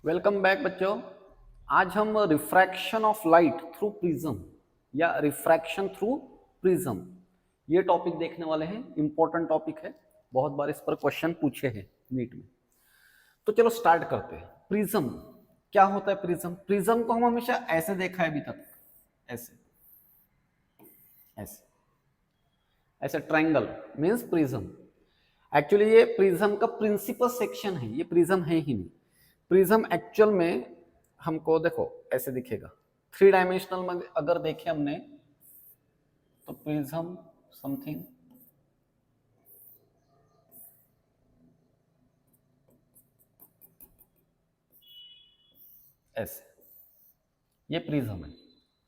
Welcome back बच्चों। आज हम refraction of light through prism या रिफ्रैक्शन थ्रू प्रिज्म ये टॉपिक देखने वाले हैं। इंपॉर्टेंट टॉपिक है, बहुत बार इस पर क्वेश्चन पूछे हैं नीट में। तो चलो स्टार्ट करते हैं। प्रिज्म क्या होता है? प्रिज्म प्रिज्म को हम हमेशा ऐसे देखा है अभी तक, ऐसे ऐसे ऐसे ट्रायंगल मींस प्रिज्म। एक्चुअली ये प्रिज्म का प्रिंसिपल सेक्शन है, ये प्रिज्म है ही नहीं। प्रिज्म एक्चुअल में हमको देखो ऐसे दिखेगा। थ्री डायमेंशनल में अगर देखे हमने तो प्रिज्म समथिंग ऐसे, ये प्रिज्म है।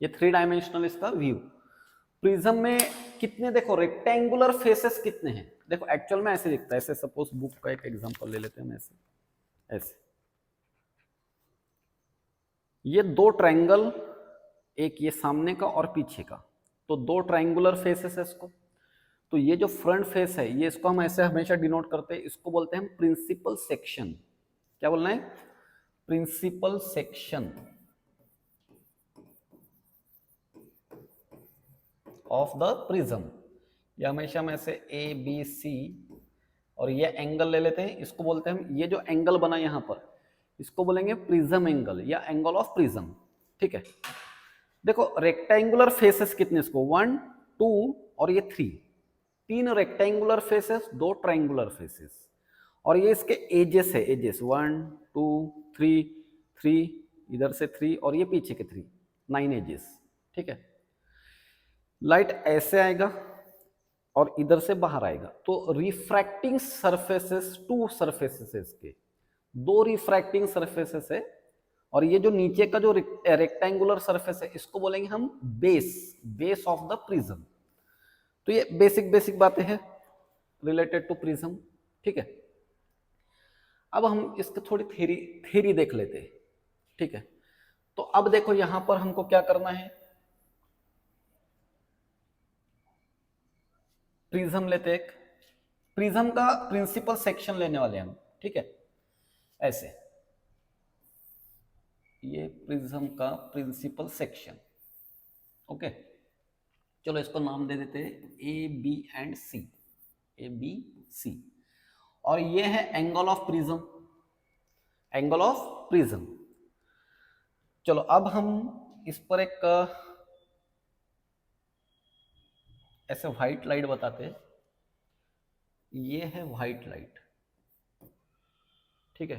ये थ्री डायमेंशनल इसका व्यू। प्रिज्म में कितने देखो रेक्टेंगुलर फेसेस कितने हैं? देखो एक्चुअल में ऐसे दिखता है। ऐसे सपोज बुक का एक एग्जांपल ले लेते हैं हम। ऐसे ऐसे ये दो ट्रायंगल, एक ये सामने का और पीछे का, तो दो ट्रायंगुलर फेसेस है इसको। तो ये जो फ्रंट फेस है ये इसको हम ऐसे हमेशा डिनोट करते हैं, इसको बोलते हैं हम प्रिंसिपल सेक्शन। क्या बोलना है? Principal section of the prism. ये हमेशा हम ऐसे ए बी सी और ये एंगल ले लेते हैं, इसको बोलते हैं हम, ये जो एंगल बना यहां पर इसको बोलेंगे प्रिज्म एंगल या एंगल ऑफ प्रिज्म। ठीक है। देखो रेक्टेंगुलर फेसेस कितने इसको, 1 2 और ये 3, तीन रेक्टेंगुलर फेसेस, दो ट्रायंगुलर फेसेस। और ये इसके एजेस है, एजेस 1 2 3 3, इधर से 3 और ये पीछे के 3, 9 एजेस। ठीक है। लाइट ऐसे आएगा और इधर से बाहर आएगा, तो रिफ्रैक्टिंग सरफेसेस, टू सरफेसेस है इसके, दो रिफ्रैक्टिंग सरफेसेस है। और ये जो नीचे का जो रेक्टेंगुलर सरफेस है इसको बोलेंगे हम base, base of the prism. तो ये बेसिक बेसिक बातें हैं रिलेटेड टू प्रिज्म। ठीक है। अब हम इसके थोड़ी थ्योरी थ्योरी देख लेते हैं। ठीक है। तो अब देखो यहां पर हमको क्या करना है, प्रिज्म लेते एक, प्रिज्म का प्रिंसिपल सेक्शन लेने वाले हम। ठीक है। ऐसे ये प्रिज्म का प्रिंसिपल सेक्शन। ओके, चलो इसको नाम दे देते हैं A B and C, A B C. और ये है angle of prism, angle of prism. चलो अब हम इस पर एक ऐसे व्हाइट लाइट बताते हैं। ये है व्हाइट लाइट। ठीक है।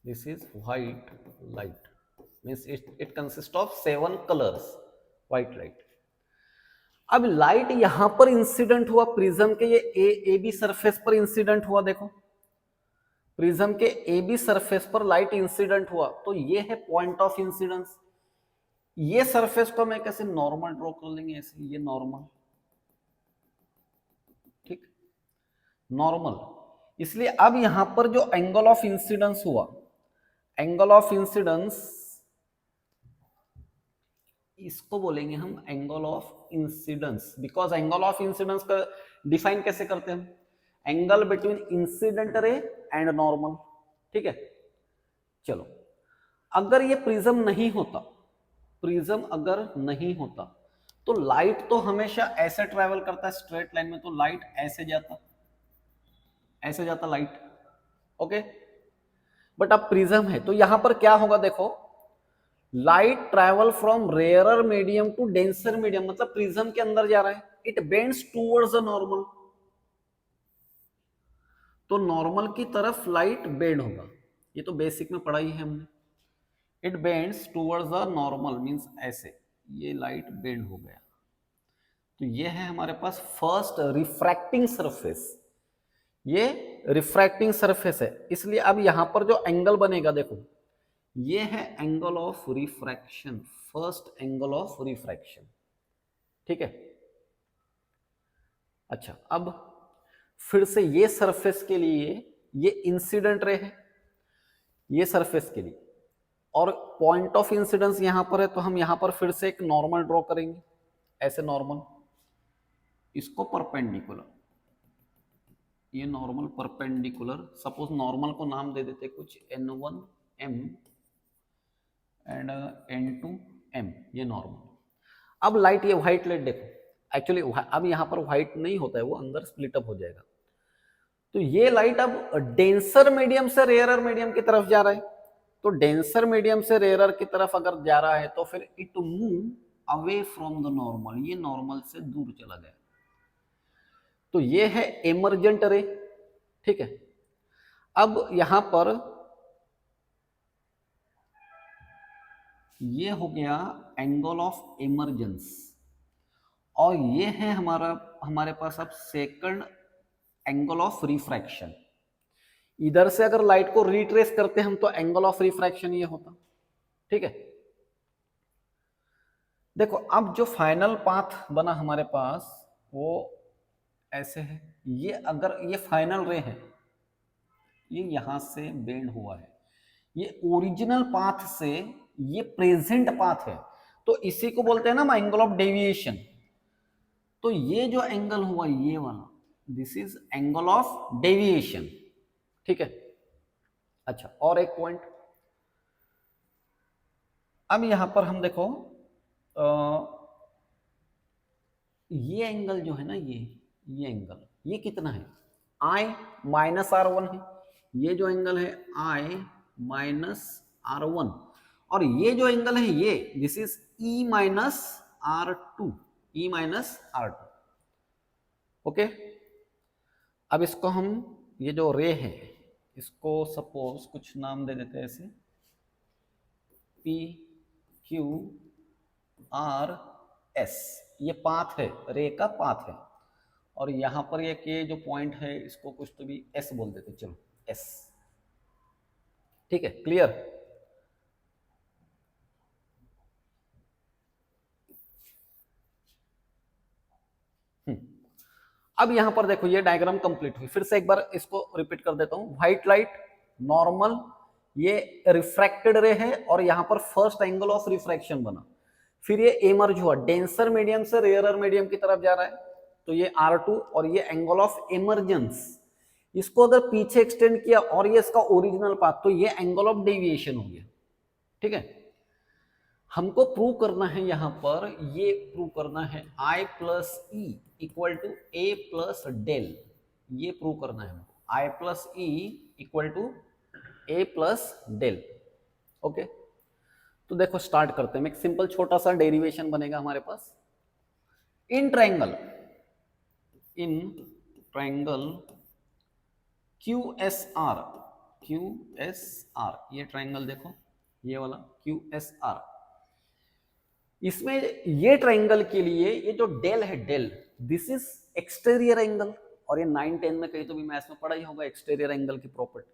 This is white light, means it consist of 7 colours, white light. अब लाइट यहां पर इंसिडेंट हुआ प्रिज्म के ये ए बी सरफेस पर इंसिडेंट हुआ। देखो प्रिज्म के ए बी सरफेस पर लाइट इंसिडेंट हुआ, तो ये है पॉइंट ऑफ इंसिडेंस। ये सरफेस को मैं कैसे नॉर्मल ड्रॉ कर लेंगे, ऐसे ये नॉर्मल। ठीक, नॉर्मल। इसलिए अब यहां पर जो एंगल ऑफ इंसिडेंस हुआ, एंगल ऑफ इंसिडेंस इसको बोलेंगे हम angle of incidence. Because angle of incidence का डिफाइन कैसे करते हैं हम? Angle between incident ray and normal. ठीक है। चलो अगर ये प्रिज्म नहीं होता, प्रिज्म अगर नहीं होता तो लाइट तो हमेशा ऐसे ट्रेवल करता है स्ट्रेट लाइन में, तो लाइट ऐसे जाता, ऐसे जाता लाइट। ओके, बट अब प्रिज्म है तो यहां पर क्या होगा देखो, light travel from rarer medium to denser medium, मतलब प्रिज्म के अंदर जा रहा है, it bends towards the normal, तो नॉर्मल की तरफ लाइट बेंड होगा। ये तो बेसिक में पढ़ा ही है हमने। It bends towards the normal means ऐसे, ये लाइट बेंड हो गया। तो ये है हमारे पास फर्स्ट रिफ्रैक्टिंग सरफेस, ये रिफ्रैक्टिंग सरफेस है। इसलिए अब यहां पर जो एंगल बनेगा देखो, ये है angle of refraction, first angle of refraction. ठीक है। अच्छा अब फिर से ये सरफेस के लिए ये इंसिडेंट रे है, ये सरफेस के लिए, और पॉइंट ऑफ इंसिडेंस यहां पर है, तो हम यहां पर फिर से एक नॉर्मल ड्रॉ करेंगे, ऐसे नॉर्मल, इसको परपेंडिकुलर, ये नॉर्मल परपेंडिकुलर। सपोज नॉर्मल को नाम दे देते कुछ n1 m and n two m, ये नॉर्मल। अब लाइट, ये व्हाइट लाइट देखो, एक्चुअली अब यहाँ पर व्हाइट नहीं होता है, वो अंदर स्प्लिट अप हो जाएगा। तो ये लाइट अब डेंसर मीडियम से रेयरर मीडियम की तरफ जा रहा है। तो डेंसर मीडियम से रेयरर की तरफ अगर जा रहा है तो फिर it move away from the normal, ये नॉर्मल से दूर चला गया। तो ये है एमर्जेंट रे, ठीक है। अब यहां पर ये हो गया एंगल ऑफ इमर्जेंस, और ये है हमारे पास अब सेकंड एंगल ऑफ रिफ्रैक्शन। इधर से अगर लाइट को रिट्रेस करते हम तो एंगल ऑफ रिफ्रैक्शन ये होता, ठीक है। देखो अब जो फाइनल पाथ बना हमारे पास वो ऐसे है। ये अगर ये फाइनल रे है, ये यहां से बेंड हुआ है, ये ओरिजिनल पाथ से ये प्रेजेंट पाथ है, तो इसी को बोलते हैं ना एंगल ऑफ डेविएशन। तो ये जो एंगल हुआ ये वाला, this is angle of deviation, ठीक है। अच्छा, और एक पॉइंट, अब यहां पर हम देखो ये एंगल जो है ना, ये एंगल ये कितना है, I माइनस R1 है। ये जो एंगल है I माइनस R1, और ये जो एंगल है ये this is E minus R2, E minus R2, okay. अब इसको हम, ये जो रे है इसको सपोज कुछ नाम दे देते हैं ऐसे, P Q R S, ये पाथ है, रे का पाथ है। और यहां पर ये के जो पॉइंट है इसको कुछ तो भी S बोल देते, चलो S, ठीक है, क्लियर। अब यहां पर देखो ये डायग्राम कंप्लीट हुई, फिर से एक बार इसको रिपीट कर देता हूं। व्हाइट लाइट नॉर्मल, ये रिफ्रैक्टेड रे है, और यहां पर फर्स्ट एंगल ऑफ रिफ्रैक्शन बना। फिर ये एमर्ज हुआ, डेंसर मीडियम से रेयरर मीडियम की तरफ जा रहा है, तो ये R2, और ये एंगल ऑफ इमर्जेंस। इसको अगर पीछे एक्सटेंड किया और ये इसका ओरिजिनल पाथ, तो ये एंगल ऑफ डेविएशन हो गया, ठीक है। हमको प्रूव करना है, यहां पर ये प्रूव करना है I plus E equal to A plus del, ये प्रूव करना है हमको, I plus E equal to A plus del, okay. तो देखो स्टार्ट करते हैं, एक सिंपल छोटा सा डेरिवेशन बनेगा हमारे पास। इन ट्रायंगल QSR, ये ट्रायंगल देखो, ये वाला QSR, इसमें ये ट्रायंगल के लिए ये जो डेल है, del this is exterior angle, और ये 9-10 में कहीं तो भी मैथ्स में पढ़ा ही होगा एक्सटीरियर एंगल की प्रॉपर्टी।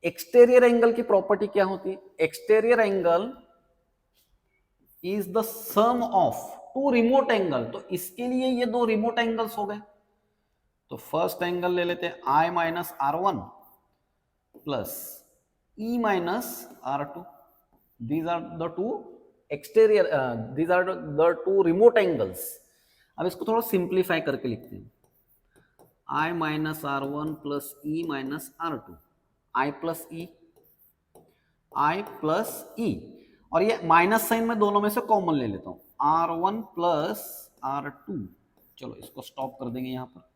एक्सटीरियर एंगल की प्रॉपर्टी क्या होती है, exterior angle is the sum of two remote angle. तो इसके लिए ये दो रिमोट एंगल्स हो गए, तो फर्स्ट एंगल ले लेते हैं I minus R1 plus E minus R2, these are the two exterior, these are the two remote angles. अब इसको थोड़ा सिंप्लीफाई करके लिखते हैं, I minus R1 plus E minus R2, I plus E, I plus E, और ये minus sign में दोनों में से कॉमन ले लेता हूं, R1 प्लस R2। चलो इसको स्टॉप कर देंगे यहां पर।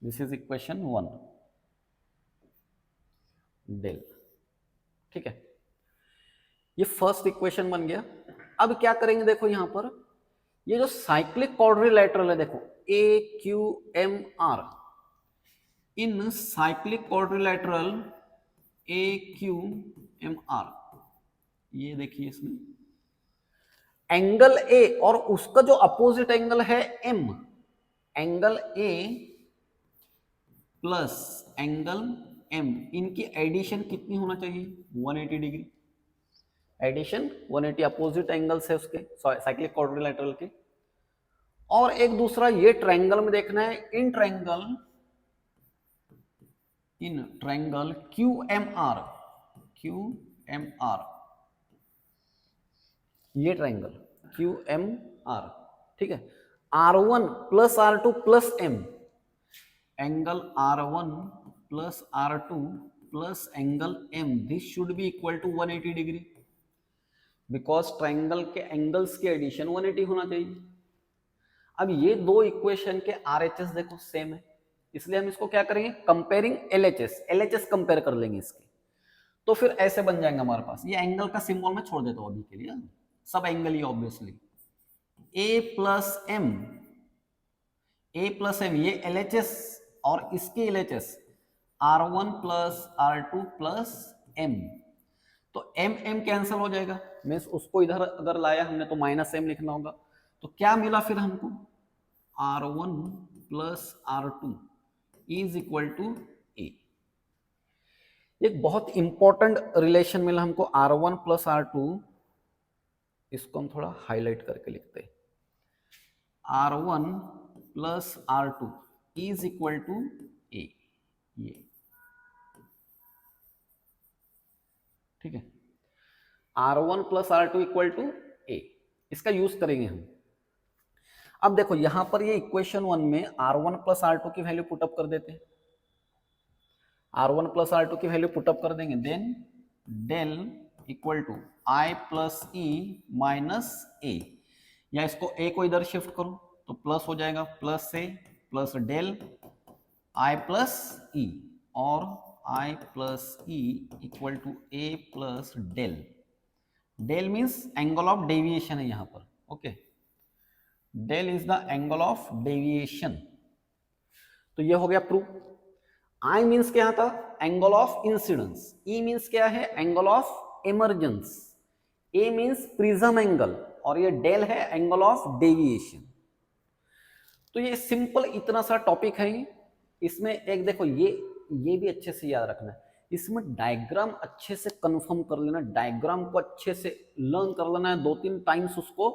दिस इज इक्वेशन 1 डेल, ठीक है। ये फर्स्ट इक्वेशन बन गया। अब क्या करेंगे, देखो यहां पर ये जो साइक्लिक क्वाड्रिलेटरल है, देखो AQMR, इन साइक्लिक क्वाड्रिलेटरल AQMR, ये देखिए इसमें एंगल A और उसका जो अपोजिट एंगल है M, angle A plus angle M, इनकी एडिशन कितनी होना चाहिए, 180 डिग्री। एडिशन 180, अपोजिट एंगल्स है उसके साइक्लिक क्वाड्रिलेटरल के। और एक दूसरा ये ट्रायंगल में देखना है, इन ट्रायंगल QMR, ये ट्रायंगल QMR, ठीक है। R1 plus R2 plus M, angle R1 plus R2 plus angle M, this should be equal to 180 degree, because triangle के एंगल्स के एडिशन 180 होना चाहिए। अब ये दो इक्वेशन के RHS देखो सेम है, इसलिए हम इसको क्या करेंगे, कंपेयरिंग LHS, LHS कंपेयर कर लेंगे इसके, तो फिर ऐसे बन जाएंगे हमारे पास। ये एंगल का सिंबल मैं छोड़ देता हूं अभी के लिए, सब angle he obviously A plus M, A plus M ये LHS और इसके LHS R1 plus R2 plus M, तो M M कैंसिल हो जाएगा, मीन्स उसको इधर अगर लाया हमने तो माइनस M लिखना होगा, तो क्या मिला फिर हमको, R1 plus R2 is equal to A। एक बहुत इंपॉर्टेंट रिलेशन मिला हमको R1 प्लस R2, इसको हम थोड़ा हाईलाइट करके लिखते हैं, R1 plus R2 is equal to A, ये ठीक है, R1 plus R2 equal to A, इसका यूज करेंगे हम। अब देखो यहां पर ये इक्वेशन 1 में R1 प्लस R2 की वैल्यू पुटअप कर देते हैं, R1 प्लस R2 की वैल्यू पुटअप कर देंगे, then del equal to I plus E minus A, या इसको A को इधर शिफ्ट करो तो प्लस हो जाएगा, plus A plus del I plus E, और I plus E equal to A plus del, del means angle of deviation है यहां पर, okay, del is the angle of deviation, तो ये हो गया प्रूफ। I मीन्स क्या था, angle of incidence, E means क्या है, angle of emergence, A means prism angle, और ये डेल है एंगल ऑफ डेविएशन। तो ये सिंपल इतना सा टॉपिक है, इसमें एक देखो ये भी अच्छे से याद रखना है, इसमें डायग्राम अच्छे से कंफर्म कर लेना, डायग्राम को अच्छे से लर्न कर लेना है, 2-3 टाइम्स उसको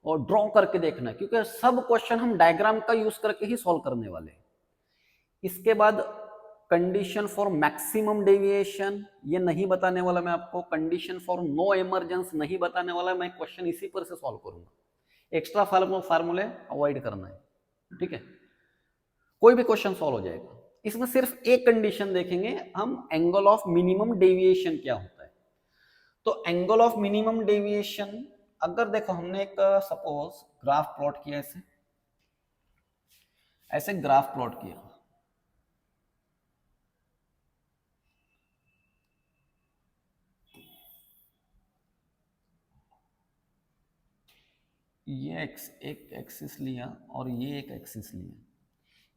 और ड्रॉ करके देखना है, क्योंकि सब क्वेश्चन हम डायग्राम का यूज करके ही सॉल्व करने वाले हैं। इसके बाद कंडीशन फॉर मैक्सिमम डेविएशन, ये नहीं बताने वाला मैं आपको, कंडीशन फॉर नो इमरजेंस नहीं बताने वाला, मैं क्वेश्चन इसी पर से सॉल्व करूंगा, एक्स्ट्रा फार्मूले अवॉइड करना है, ठीक है, कोई भी क्वेश्चन सॉल्व हो जाएगा। इसमें सिर्फ एक कंडीशन देखेंगे हम, एंगल ऑफ मिनिमम डेविएशन क्या होता है। तो एंगल ऑफ मिनिमम डेविएशन, अगर देखो हमने एक सपोज ग्राफ प्लॉट किया, ऐसे ग्राफ प्लॉट किया, ये एक एक्सिस लिया और ये एक एक्सिस लिया,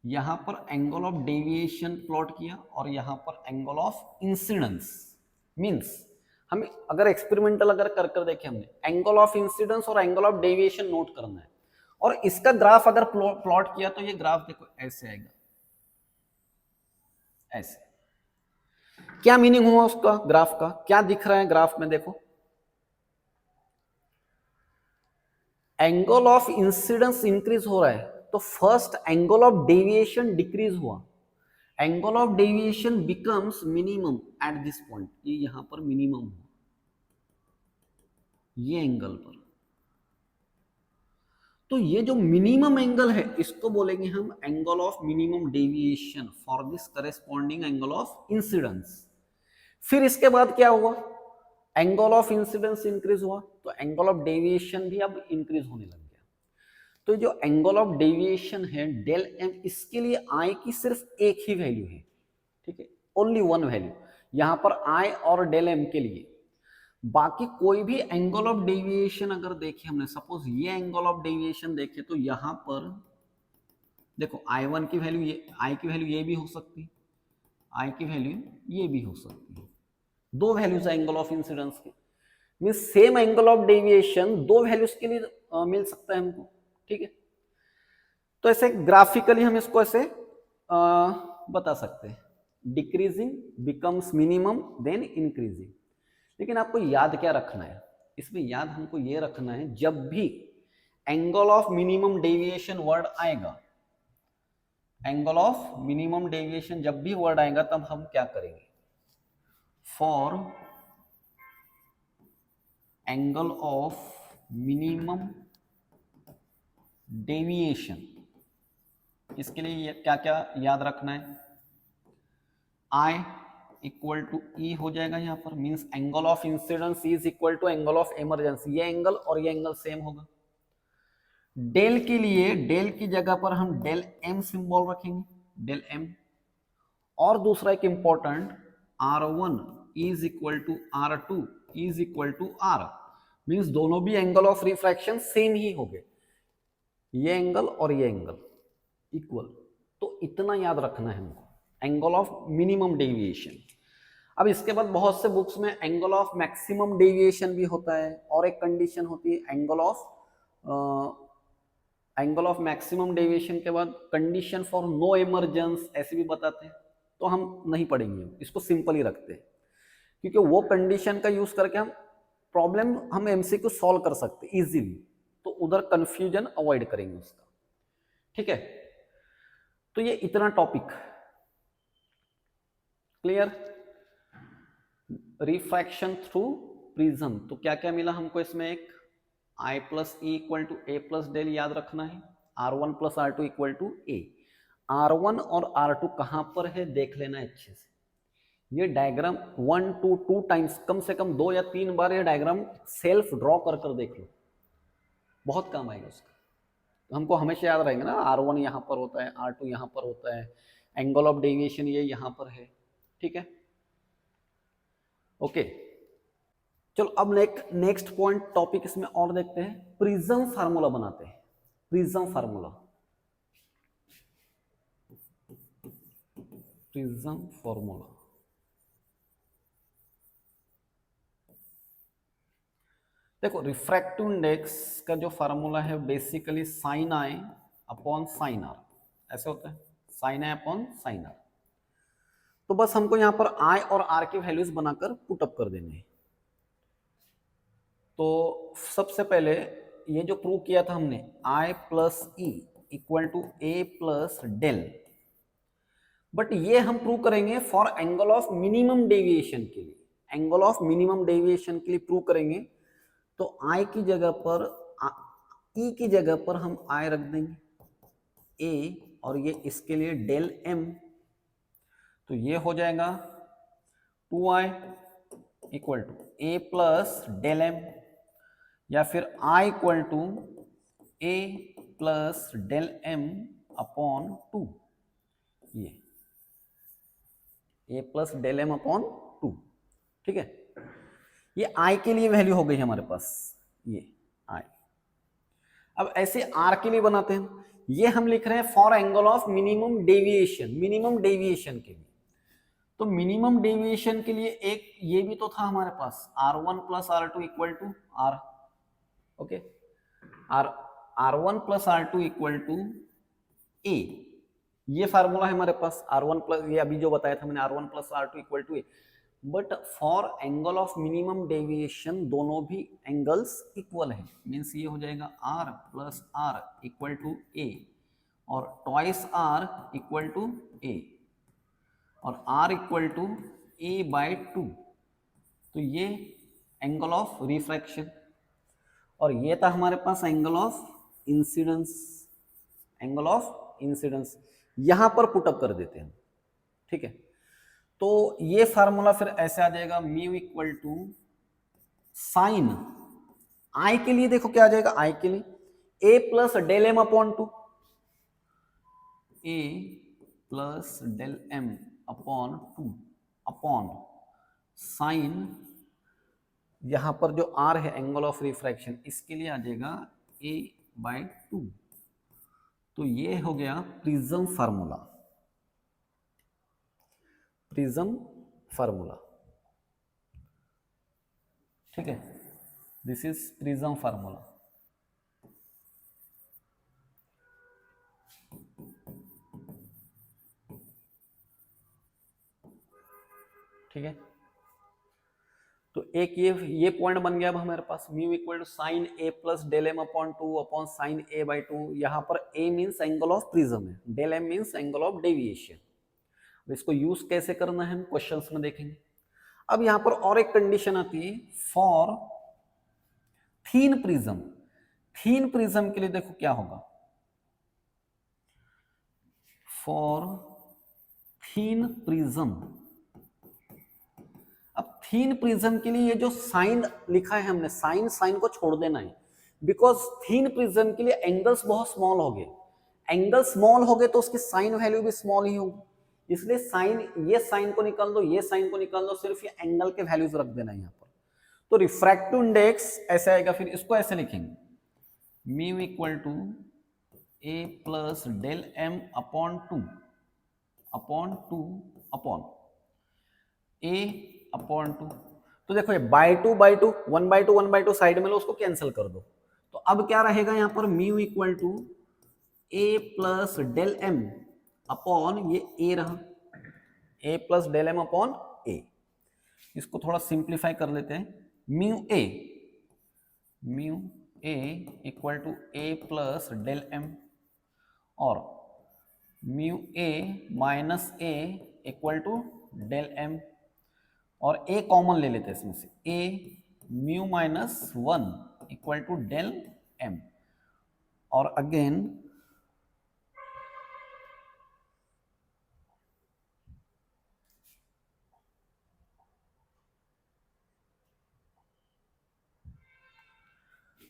यहां पर एंगल ऑफ डेविएशन प्लॉट किया और यहां पर एंगल ऑफ इंसिडेंस, मींस हम अगर एक्सपेरिमेंटल अगर कर देखें हमने, एंगल ऑफ इंसिडेंस और एंगल ऑफ डेविएशन नोट करना है, और इसका ग्राफ अगर प्लॉट किया तो ये ग्राफ देखो ऐसे आएगा, ऐसे। क्या मीनिंग हुआ उसका, ग्राफ का क्या दिख रहा है ग्राफ में, देखो एंगल ऑफ इंसिडेंस इंक्रीज हो रहा है, तो first angle of deviation decrease हुआ, angle of deviation becomes minimum at this point, ये यहां पर मिनिमम हुआ ये एंगल पर, तो ये जो मिनिमम एंगल है इसको बोलेंगे हम angle of minimum deviation for this corresponding angle of incidence. फिर इसके बाद क्या हुआ, एंगल ऑफ इंसिडेंस इंक्रीज हुआ, तो एंगल ऑफ डेविएशन भी अब इंक्रीज होने लग गया। तो जो एंगल ऑफ डेविएशन है डेल एम, इसके लिए आई की सिर्फ एक ही वैल्यू है, ठीक है, ओनली वन वैल्यू यहां पर आई और डेल एम के लिए। बाकी कोई भी एंगल ऑफ डेविएशन अगर देखे हमने, सपोज ये एंगल ऑफ डेविएशन देखे, तो यहां पर देखो I1 की वैल्यू ये, आई की वैल्यू ये भी हो सकती है, आई की वैल्यू ये भी हो सकती है, दो वैल्यूज एंगल ऑफ इंसिडेंस के, means same angle of deviation दो वैल्यूज के लिए मिल सकता है हमको, ठीक है। तो ऐसे ग्राफिकली हम इसको ऐसे बता सकते हैं, decreasing becomes minimum then increasing. लेकिन आपको याद क्या रखना है इसमें, याद हमको ये रखना है, जब भी angle of minimum deviation word आएगा, एंगल ऑफ मिनिमम डेविएशन जब भी वर्ड आएगा तब हम क्या करेंगे, for angle of minimum deviation, इसके लिए क्या क्या याद रखना है, I इक्वल टू E हो जाएगा यहाँ पर, means angle of incidence is equal to angle of emergency, ये एंगल और ये एंगल सेम होगा। डेल के लिए डेल की जगह पर हम डेल M सिंबल रखेंगे, डेल M। और दूसरा एक important, R1 is equal to R2 is equal to R, means दोनों भी एंगल ऑफ रिफ्रैक्शन सेम ही हो गए, ये एंगल और ये एंगल इक्वल। तो इतना याद रखना है हमको, एंगल ऑफ मिनिमम डेविएशन। अब इसके बाद बहुत से बुक्स में एंगल ऑफ मैक्सिमम डेविएशन भी होता है, और एक कंडीशन होती है एंगल ऑफ मैक्सिमम डेविएशन के बाद कंडीशन फॉर नो इमरजेंस ऐसे भी बताते हैं, तो हम नहीं पढ़ेंगे, इसको सिंपल ही रखते हैं, क्योंकि वो कंडीशन का यूज करके हम एमसीक्यू सॉल्व कर सकते हैं इजीली, तो उधर कंफ्यूजन अवॉइड करेंगे उसका, ठीक है। तो ये इतना topic clear. Refraction through prism, तो क्या क्या मिला हमको इसमें, एक I plus E equal to A plus del याद रखना है, R1 plus R2 equal to A. R1 और R2 कहां पर है देख लेना अच्छे से, ये डायग्राम 1 to 2 टाइम्स, कम से कम 2 या 3 बार ये डायग्राम सेल्फ ड्रॉ कर कर देख लो, बहुत काम आएगा उसका। तो हमको हमेशा याद रहेंगे ना, R1 यहाँ पर होता है, R2 यहाँ पर होता है, एंगल ऑफ डेविएशन ये यहाँ पर है, ठीक है, ओके। चलो अब नेक्स्ट पॉइंट टॉपिक इसमें और देखते हैं, प्रिज्म फार्मूला बनाते हैं। प्रिज्म फार्मूला, प्रिज्म फार्मूला, देखो रिफ्रैक्टिव इंडेक्स का जो फार्मूला है basically sine I upon sine R, ऐसे होता है, sine I upon sine R. तो बस हमको यहाँ पर आई और आर की वैल्यूज बनाकर पुटअप कर देने हैं। तो सबसे पहले ये जो प्रूव किया था हमने, I plus E equal to A plus del, but ये हम प्रूव करेंगे for angle of minimum deviation के लिए, एंगल ऑफ मिनिमम डेविएशन के लिए प्रूव करेंगे। तो I की जगह पर, E की जगह पर हम I रख देंगे A, और ये इसके लिए डेल M, तो ये हो जाएगा 2I equal to A plus del M, या फिर I equal to A plus del M upon 2, ये A plus del M upon 2, ठीक है। ये I के लिए वैल्यू हो गई हमारे पास, ये I। अब ऐसे R के लिए बनाते हैं, ये हम लिख रहे हैं for angle of minimum deviation, minimum deviation के लिए। तो मिनिमम डेविएशन के लिए एक ये भी तो था हमारे पास, R1 plus R2 equal to R, okay, R1 plus R2 equal to A, ये फार्मूला है हमारे पास, R1 प्लस, ये अभी जो बताया था मैंने, R1 plus R2 equal to A। But for angle of minimum deviation दोनों भी एंगल्स इक्वल है, मीन्स ये हो जाएगा R plus R equal to A, और twice R equal to A, और R equal to A by 2, तो ये एंगल ऑफ रिफ्रैक्शन। और ये था हमारे पास angle of incidence, angle of incidence यहां पर पुटअप कर देते हैं, ठीक है। तो ये फार्मूला फिर ऐसे आ जाएगा, mu equal to sine i के लिए, देखो क्या आ जाएगा, आई के लिए A plus del M upon 2, A plus del M upon 2 upon sine, यहां पर जो आर है एंगल ऑफ रिफ्रैक्शन, इसके लिए आ जाएगा ए बाय 2। तो ये हो गया प्रिज्म फार्मूला, प्रिज्म फार्मूला, ठीक है, दिस इज प्रिज्म फार्मूला। ठीक है, तो एक ये पॉइंट बन गया अब हमारे पास, mu equal to sine A plus del M upon 2 upon sine A by 2। यहाँ पर A means angle of prism है, del M means angle of deviation. इसको यूज कैसे करना है हम क्वेश्चंस में देखेंगे। अब यहाँ पर और एक कंडीशन आती है for thin prism. Thin prism के लिए देखो क्या होगा, फॉर थीन प्रिज्म। अब थीन प्रिज्म के लिए ये जो साइन लिखा है हमने, साइन को छोड़ देना है, बिकॉज थीन प्रिज्म के लिए एंगल्स बहुत स्मॉल हो गए। एंगल स्मॉल हो गए तो उसकी साइन वैल्यू भी स्मॉल ही होगी, इसलिए साइन, ये साइन को निकाल दो, ये साइन को निकाल दो, सिर्फ ये एंगल के वैल्यूज रख देना है यहाँ पर। तो रिफ्रैक्टिव इंडेक्स ऐसे आएगा, फिर इसको ऐसे लिखेंगे mu equal to A plus del M upon two upon A upon two. तो देखो ये बाय टू 1/2 साइड में लो, उसको कैंसिल कर दो। तो अब क्या रहेगा यहाँ पर, mu equal to A plus del M upon ये ए रहा, A plus del M upon A. इसको थोड़ा सिंप्लीफाई कर लेते हैं, mu A equal to A plus del M, और mu A minus A equal to del M, और A common ले लेते हैं इसमें से, A mu minus 1 equal to del M, और again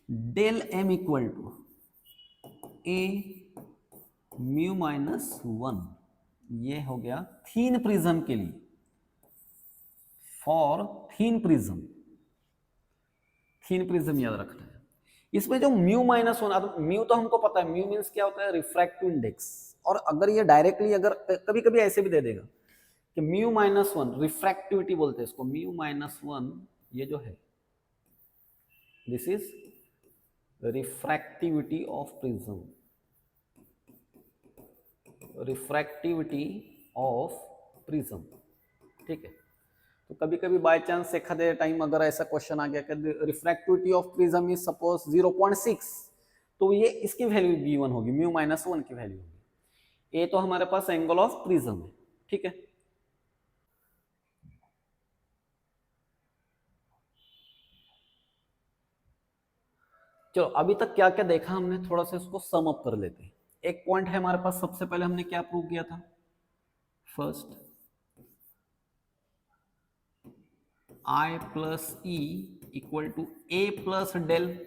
del M equal to A mu minus 1। ये हो गया थीन प्रिज्म के लिए, फॉर थीन प्रिज्म याद रखना है। इसमें जो म्यू माइनस 1, अब म्यू तो हमको पता है, म्यू मीन्स क्या होता है, रिफ्रैक्टिव इंडेक्स। और अगर ये डायरेक्टली, अगर कभी कभी ऐसे भी दे देगा कि म्यू माइनस 1, रिफ्रैक्टिविटी बोलते हैं इसको, म्यू माइनस 1 ये जो है, this is refractivity of prism, refractivity of prism, ठीक है। तो कभी कभी बाय चांस एक आधे टाइम अगर ऐसा क्वेश्चन आ गया कि refractivity of prism is suppose 0.6, तो ये इसकी वैल्यू b1 होगी, म्यू माइनस 1 की वैल्यू होगी। ए तो हमारे पास एंगल ऑफ प्रिज्म है, ठीक है। चलो अभी तक क्या क्या देखा हमने, थोड़ा सा इसको सम अप कर लेते हैं। एक पॉइंट है हमारे पास, सबसे पहले हमने क्या प्रूव किया था, first I plus E equal to A plus del,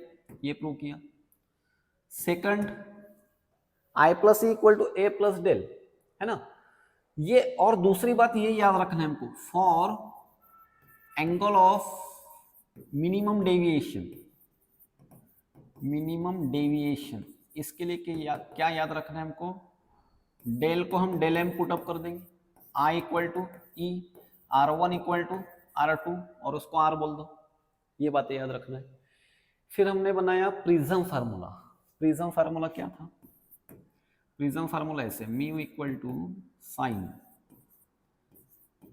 ये प्रूव किया। Second I plus E equal to A plus del, है ना ये। और दूसरी बात ये याद रखना है हमको, for angle of minimum deviation, इसके लिए क्या याद रखना है हमको, डेल को हम डेल एम पुट अप कर देंगे, I equal to E, R1 equal to R2, और उसको R बोल दो, ये बातें याद रखना है। फिर हमने बनाया प्रिज्म फार्मूला। प्रिज्म फार्मूला क्या था, प्रिज्म फार्मूला ऐसे, mu equal to sine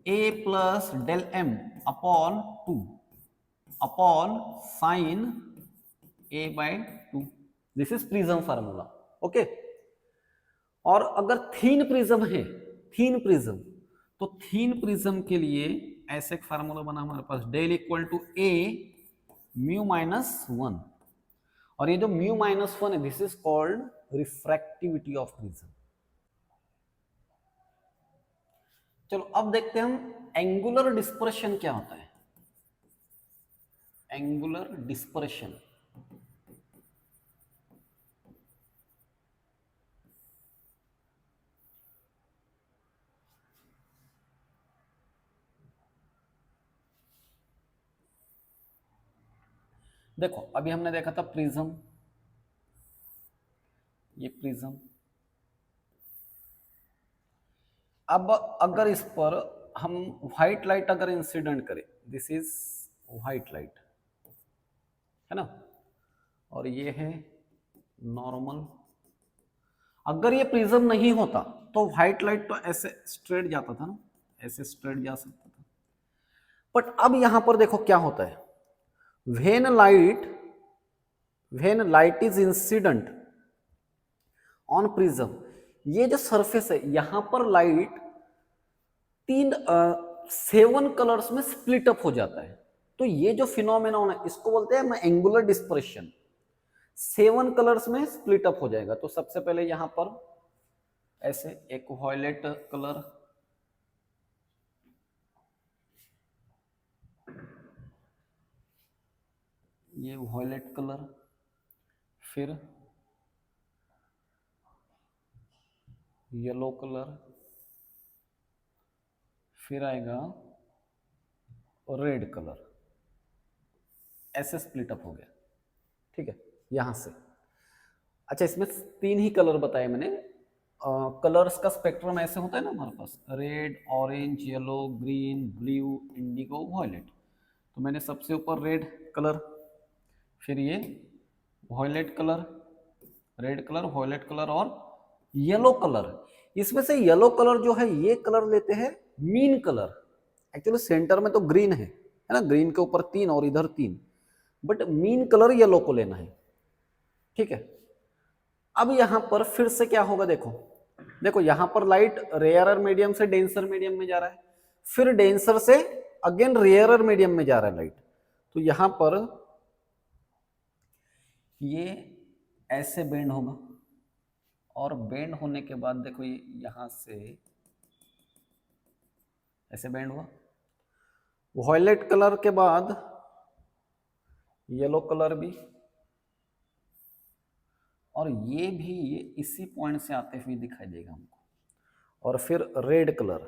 A plus del M upon 2 upon sine A by 2, this is prism formula, okay. और अगर थीन प्रिज्म है, थीन प्रिज्म, तो थीन प्रिज्म के लिए ऐसे एक फार्मूला बना हमारे पास, del equal to A mu minus 1, और ये जो म्यू माइनस 1 है, this is called refractivity of prism. चलो अब देखते हैं हम एंगुलर डिस्पर्शन क्या होता है। एंगुलर डिस्पर्शन, देखो अभी हमने देखा था प्रिज्म, ये प्रिज्म। अब अगर इस पर हम व्हाइट लाइट अगर इंसिडेंट करें, दिस इज व्हाइट लाइट, है ना, और ये है नॉर्मल। अगर ये प्रिज्म नहीं होता तो व्हाइट लाइट तो ऐसे स्ट्रेट जाता था ना, ऐसे स्ट्रेट जा सकता था। बट अब यहां पर देखो क्या होता है, when light is incident on prism, ये जो सरफेस है यहां पर लाइट 7 कलर्स में स्प्लिट अप हो जाता है। तो ये जो फिनोमेनॉन है इसको बोलते हैं एंगुलर डिस्पर्शन। 7 कलर्स में स्प्लिट अप हो जाएगा। तो सबसे पहले यहां पर ऐसे एक वॉयलेट कलर, ये वॉयलेट कलर, फिर येलो कलर, फिर आएगा रेड कलर, ऐसे स्प्लिट अप हो गया। ठीक है, यहां से। अच्छा, इसमें 3 ही कलर बताए मैंने। कलर्स का स्पेक्ट्रम ऐसे होता है ना हमारे पास, red, orange, yellow, green, blue, indigo, violet. तो मैंने सबसे ऊपर रेड कलर, फिर ये violet colour, red colour, violet colour और येलो कलर। इसमें से येलो कलर जो है ये कलर लेते हैं मीन कलर। एक्चुअली सेंटर में तो ग्रीन है ना, ग्रीन के ऊपर 3 और इधर 3, बट मीन कलर येलो को लेना है। ठीक है, अब यहां पर फिर से क्या होगा, देखो देखो यहां पर लाइट रेयरर मीडियम से डेंसर मीडियम में जा रहा है, फिर डेंसर से अगेन रेयरर मीडियम में जा रहा है लाइट। तो यहां पर ये ऐसे बेंड होगा, और बेंड होने के बाद देखो ये यहां से ऐसे बेंड हुआ। वॉयलेट कलर के बाद येलो कलर भी, और ये भी ये इसी पॉइंट से आते हुए दिखाई देगा हमको। और फिर रेड कलर,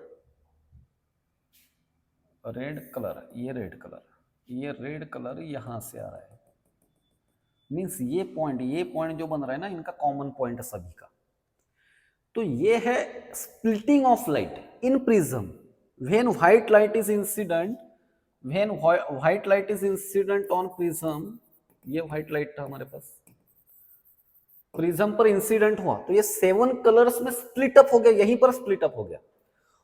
रेड कलर, ये रेड कलर, ये रेड कलर यहां से आ रहा है। मीन्स ये पॉइंट जो बन रहा है ना, इनका कॉमन पॉइंट है सभी का। तो ये है splitting of light in prism when white light is incident, when white light is incident on prism. ये व्हाइट लाइट था हमारे पास, प्रिज्म पर इंसिडेंट हुआ तो ये 7 कलर्स में स्प्लिट अप हो गया, यहीं पर स्प्लिट अप हो गया।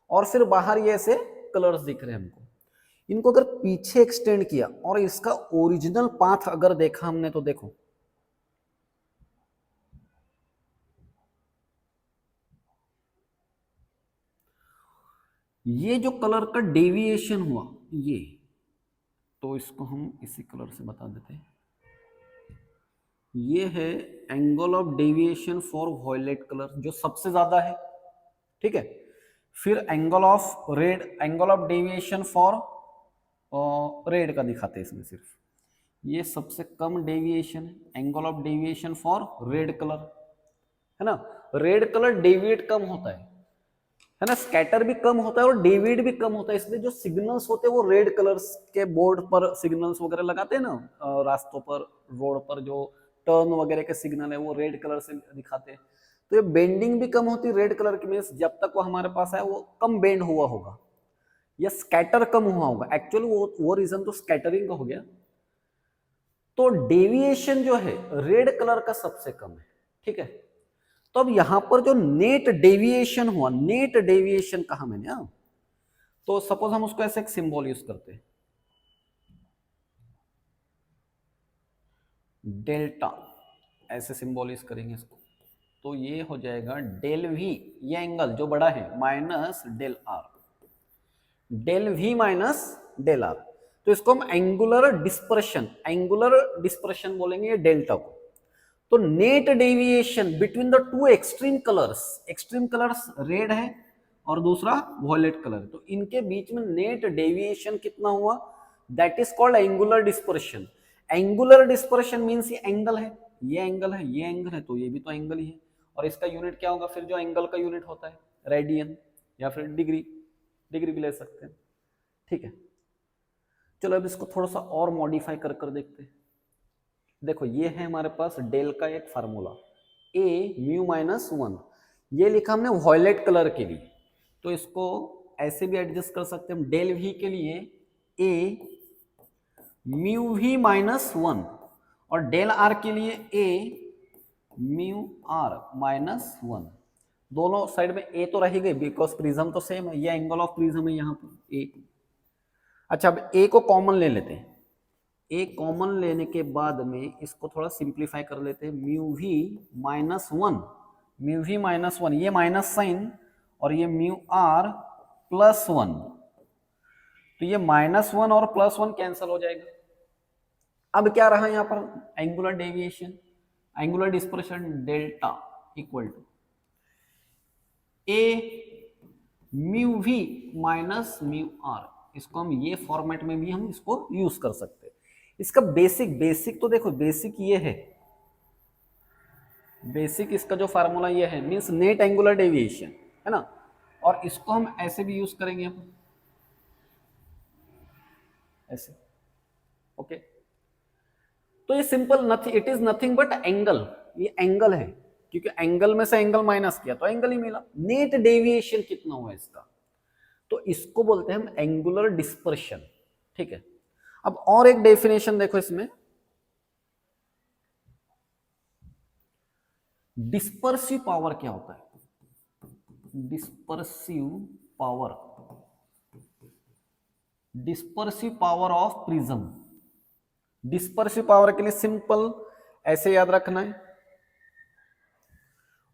और फिर बाहर ये ऐसे कलर्स दिख रहे हैं हमको। इनको अगर पीछे एक्सटेंड किया और इसका ओरिजिनल पाथ अगर देखा हमने, तो देखो ये जो कलर का डेविएशन हुआ ये, तो इसको हम इसी कलर से बता देते हैं। ये है angle of deviation for violet colour, जो सबसे ज्यादा है। ठीक है, फिर angle of red, angle of deviation for red का दिखाते हैं इसमें सिर्फ, ये सबसे कम डेविएशन है, angle of deviation for red colour, है ना। रेड कलर डेविएट कम होता है ना, स्कैटर भी कम होता है और डेविएट भी कम होता है, इसलिए जो सिग्नल्स होते हैं वो रेड कलर्स के बोर्ड पर सिग्नल्स वगैरह लगाते हैं ना, रास्तों पर, रोड पर जो टर्न वगैरह के सिग्नल है वो रेड कलर से दिखाते हैं। तो ये बेंडिंग भी कम होती है रेड कलर की, मीन्स जब तक वो हमारे पास है वो कम बेंड हुआ होगा या स्कैटर कम हुआ होगा। एक्चुअली वो रीजन तो स्कैटरिंग का हो गया। तो डेविएशन जो है रेड कलर का सबसे कम है। ठीक है, तो अब यहां पर जो नेट डेविएशन हुआ, नेट डेविएशन कहा मैंने, तो सपोज हम उसको ऐसे एक सिंबल यूज करते हैं, डेल्टा, ऐसे सिंबल यूज करेंगे इसको, तो ये हो जाएगा डेल वी, ये एंगल जो बड़ा है, minus del R, del V minus del R. तो इसको हम एंगुलर डिस्पर्शन, एंगुलर डिस्पर्शन बोलेंगे ये डेल्टा को। तो net deviation between the two extreme colours, extreme colours red है और दूसरा वॉयलेट कलर, तो इनके बीच में नेट डेविएशन कितना हुआ, that is called angular dispersion. Angular dispersion means ये एंगल है, ये एंगल है, ये एंगल है, तो ये भी तो एंगल ही है। और इसका यूनिट क्या होगा फिर, जो एंगल का यूनिट होता है, रेडियन या फिर डिग्री, डिग्री भी ले सकते हैं। ठीक है, चलो अब इसको थोड़ा सा और मॉडिफाई कर कर देखते हैं। देखो ये है हमारे पास डेल का एक फार्मूला, ए म्यू माइनस 1, ये लिखा हमने वॉयलेट कलर के लिए, तो इसको ऐसे भी एडजस्ट कर सकते हैं हम, डेल वी के लिए ए म्यू वी माइनस 1 और डेल आर के लिए ए म्यू आर माइनस 1। दोनों साइड में ए तो रही गई बिकॉज प्रिज्म तो सेम है, ये एंगल ऑफ प्रिज्म है यहाँ पर ए। अच्छा, अब ए को कॉमन ले लेते हैं, ए कॉमन लेने के बाद में इसको थोड़ा सिंप्लीफाई कर लेते हैं, mu V minus 1, mu V minus 1, ये माइनस साइन और ये म्यू आर प्लस 1, तो ये माइनस 1 और प्लस 1 कैंसिल हो जाएगा। अब क्या रहा यहां पर, angular deviation, angular dispersion delta equal to A mu V minus mu R, इसको हम ये फॉर्मेट में भी हम इसको यूज कर सकते हैं। इसका बेसिक तो देखो, बेसिक ये है, बेसिक इसका जो फार्मूला ये है, मींस नेट एंगुलर डेविएशन, है ना। और इसको हम ऐसे भी यूज करेंगे हम, ऐसे, ओके। तो ये simple nothing, it is nothing but angle, ये एंगल है, क्योंकि एंगल में से एंगल माइनस किया तो एंगल ही मिला। नेट डेविएशन कितना हुआ इसका, तो इसको बोलते हैं हम एंगुलर डिस्पर्शन, ठीक है। अब और एक डेफिनेशन देखो इसमें, डिस्पर्सिव पावर क्या होता है, dispersive power, dispersive power of prism. Dispersive power के लिए सिंपल ऐसे याद रखना है,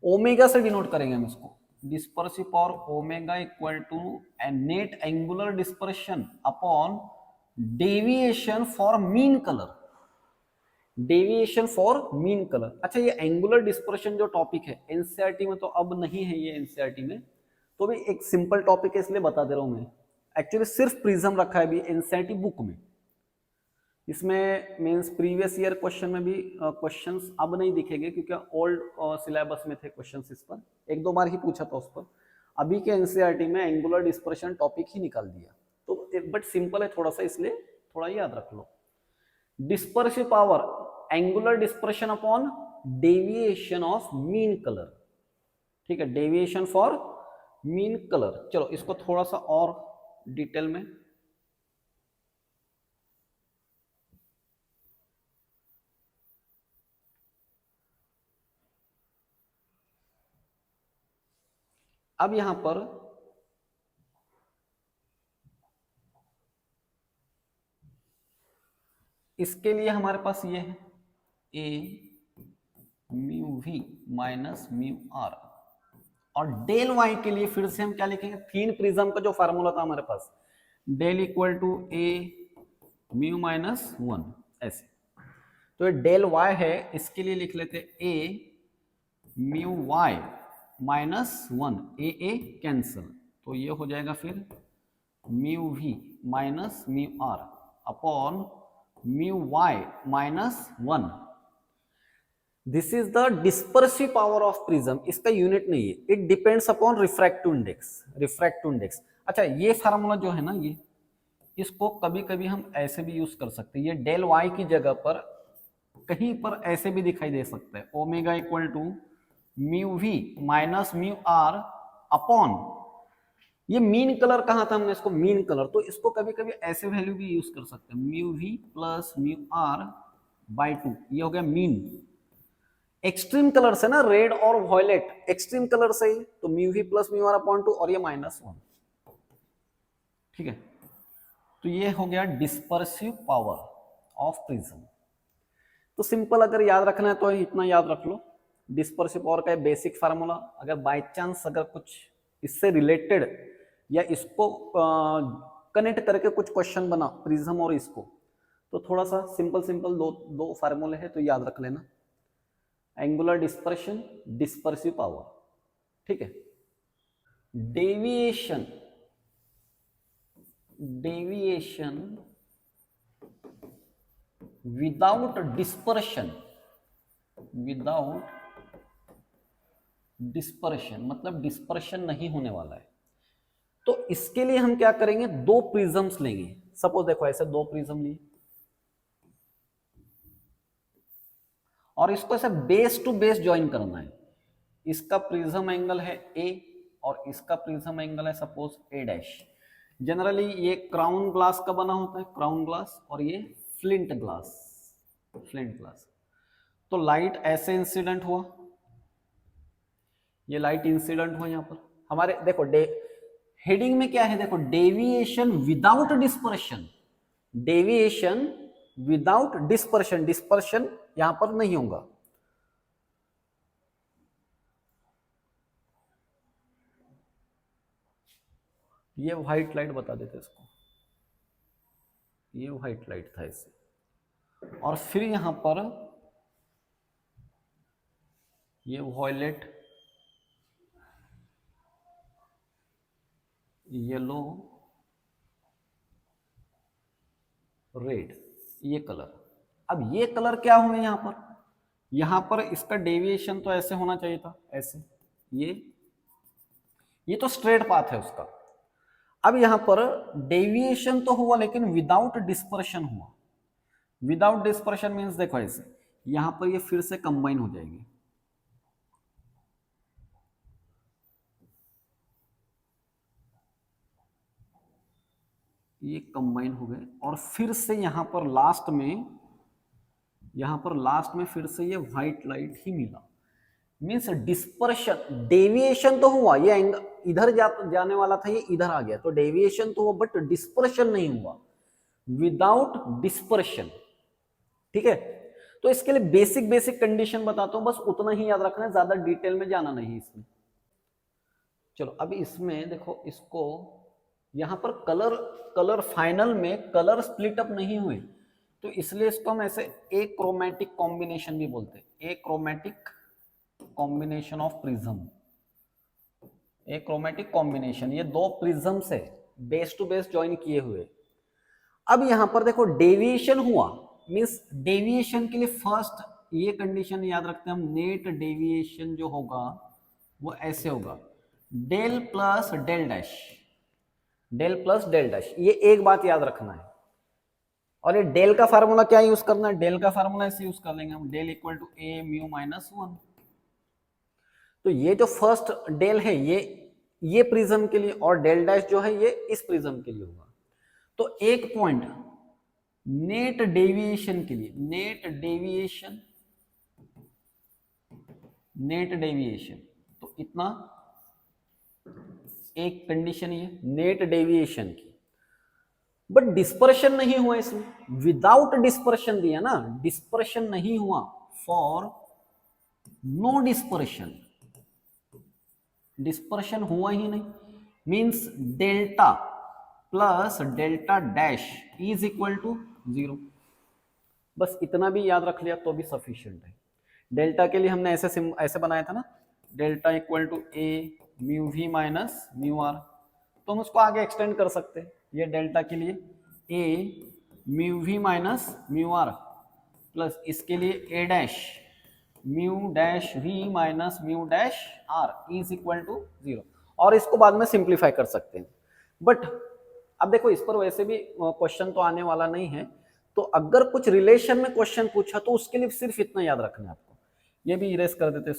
ओमेगा से डिनोट करेंगे हम इसको, dispersive power omega equal to net angular dispersion upon deviation for mean colour, deviation for mean colour. अच्छा, ये एंगुलर डिस्पर्शन जो टॉपिक है एनसीईआरटी में तो अब नहीं है ये एनसीईआरटी में, तो भी एक सिंपल टॉपिक है इसलिए बता दे रहा हूं मैं। एक्चुअली सिर्फ प्रिज्म रखा है अभी एनसीईआरटी बुक में, इसमें मींस प्रीवियस ईयर क्वेश्चन में भी क्वेश्चंस अब नहीं दिखेंगे क्योंकि ओल्ड सिलेबस में थे क्वेश्चंस, इस पर एक दो बार ही पूछा था उस पर। अभी के एनसीईआरटी में एंगुलर डिस्पर्शन टॉपिक ही निकाल दिया, तो बट सिंपल है थोड़ा सा, इसलिए थोड़ा याद रख लो। Dispersive power angular dispersion upon deviation of mean colour, ठीक है, डेविएशन फॉर मीन कलर। चलो इसको थोड़ा सा और डिटेल में, अब यहां पर इसके लिए हमारे पास ये है A mu V minus mu R, और डेल वाई के लिए फिर से हम क्या लिखेंगे, थीन प्रिज्म का जो फार्मूला था हमारे पास, del equal to A mu minus 1, ऐसे। तो ये डेल वाई है, इसके लिए लिख लेते A mu Y minus 1, A cancel, तो ये हो जाएगा फिर mu V minus mu R upon mu Y minus 1। This is the dispersive power of prism, इसका यूनिट नहीं है, it depends upon refractive index, refractive index. अच्छा, ये फार्मूला जो है ना, ये इसको कभी कभी हम ऐसे भी यूज कर सकते हैं, ये डेल वाई की जगह पर कहीं पर ऐसे भी दिखाई दे सकता है, omega equal to mu V minus mu R upon, ये मीन कलर कहा था हमने इसको, मीन कलर, तो इसको कभी कभी ऐसे वैल्यू भी यूज कर सकते हैं, mu V plus mu R by 2, ये हो गया मीन। एक्सट्रीम कलर से ना, रेड और वॉयलेट एक्सट्रीम कलर से ही, तो mu V plus mu R upon 2 और ये -1, ठीक है। तो ये हो गया डिस्पर्सिव पावर ऑफ प्रिज्म। तो सिंपल अगर याद रखना है तो इतना याद रख लो, डिस्पर्सिव पावर का बेसिक फार्मूला। अगर बाय चांस अगर कुछ इससे रिलेटेड या इसको कनेक्ट करके कुछ क्वेश्चन बना प्रिज्म और इसको, तो थोड़ा सा सिंपल दो फार्मूले है तो याद रख लेना, एंगुलर डिस्पर्शन, डिस्पर्सिव पावर, ठीक है। Deviation, deviation without dispersion, without dispersion मतलब डिस्पर्शन नहीं होने वाला है। तो इसके लिए हम क्या करेंगे, दो प्रिज्म्स लेंगे। सपोज देखो ऐसे दो प्रिज्म लिए और इसको ऐसे बेस टू बेस ज्वाइन करना है। इसका प्रिज्म एंगल है ए और इसका प्रिज्म एंगल है सपोज ए डैश। जनरली ये क्राउन ग्लास का बना होता है, क्राउन ग्लास, और ये फ्लिंट ग्लास, फ्लिंट ग्लास। तो लाइट ऐसे इंसिडेंट हुआ, ये लाइट इंसिडेंट हुआ यहां पर हमारे, देखो हेडिंग में क्या है, देखो deviation without dispersion, deviation without dispersion, dispersion यहां पर नहीं होगा। ये व्हाइट लाइट बता देते इसको, ये व्हाइट लाइट था इससे, और फिर यहां पर ये वॉयलेट येलो, रेड, ये कलर। अब ये कलर क्या हुए यहां पर इसका डेविएशन तो ऐसे होना चाहिए था, ऐसे, ये तो स्ट्रेट पाथ है उसका। अब यहां पर डेविएशन तो हुआ लेकिन विदाउट डिस्पर्शन हुआ। विदाउट डिस्पर्शन मीन्स देखो ऐसे, यहां पर ये फिर से कंबाइन हो जाएगी, ये कंबाइन हो गए और फिर से यहां पर लास्ट में फिर से ये व्हाइट लाइट ही मिला। मीन्स डिस्पर्शन, डेविएशन तो हुआ, ये इधर जाने वाला था, ये इधर आ गया, तो डेविएशन तो हुआ बट डिस्पर्शन नहीं हुआ, विदाउट डिस्पर्शन। ठीक है, तो इसके लिए बेसिक कंडीशन बताता हूं, बस उतना ही याद रखना है, ज्यादा डिटेल में जाना नहीं इसमें। चलो अभी इसमें देखो, इसको यहां पर कलर फाइनल में कलर स्प्लिट अप नहीं हुए, तो इसलिए इसको हम ऐसे एक क्रोमेटिक कॉम्बिनेशन भी बोलते हैं, एक क्रोमेटिक कॉम्बिनेशन ऑफ प्रिज्म, एक क्रोमेटिक कॉम्बिनेशन, ये दो प्रिज्म से बेस टू बेस ज्वाइन किए हुए। अब यहां पर देखो डेविएशन हुआ, मींस डेविएशन के लिए फर्स्ट ये कंडीशन याद रखते हैं हम, नेट डेविएशन जो होगा वो ऐसे होगा, del plus del dash, del plus del dash, ये एक बात याद रखना है। और ये डेल का फार्मूला क्या यूज करना है, डेल का फार्मूला ऐसे यूज कर लेंगे हम, del equal to A mu minus 1। तो ये जो फर्स्ट डेल है ये प्रिज्म के लिए, और डेल डैश जो है ये इस प्रिज्म के लिए होगा। तो एक पॉइंट नेट डेविएशन के लिए, नेट डेविएशन तो इतना, एक कंडीशन ये नेट डेविएशन की, बट डिस्पर्शन नहीं हुआ इसमें, विदाउट डिस्पर्शन दिया ना, डिस्पर्शन नहीं हुआ, फॉर नो डिस्पर्शन, डिस्पर्शन हुआ ही नहीं, means delta plus delta dash is equal to 0। बस इतना भी याद रख लिया तो भी सफिशिएंट है। डेल्टा के लिए हमने ऐसे बनाया था ना, delta equal to A mu V minus mu R, तो हम उसको आगे एक्सटेंड कर सकते हैं, ये डेल्टा के लिए A mu V minus mu R plus इसके लिए A dash mu dash V minus mu dash R is equal to 0, और इसको बाद में सिंप्लीफाई कर सकते हैं। बट अब देखो इस पर वैसे भी क्वेश्चन तो आने वाला नहीं है, तो अगर कुछ रिलेशन में क्वेश्चन पूछा तो उसके लिए सिर्फ इतना याद रखना है आपको। ये भी इरेज कर देते,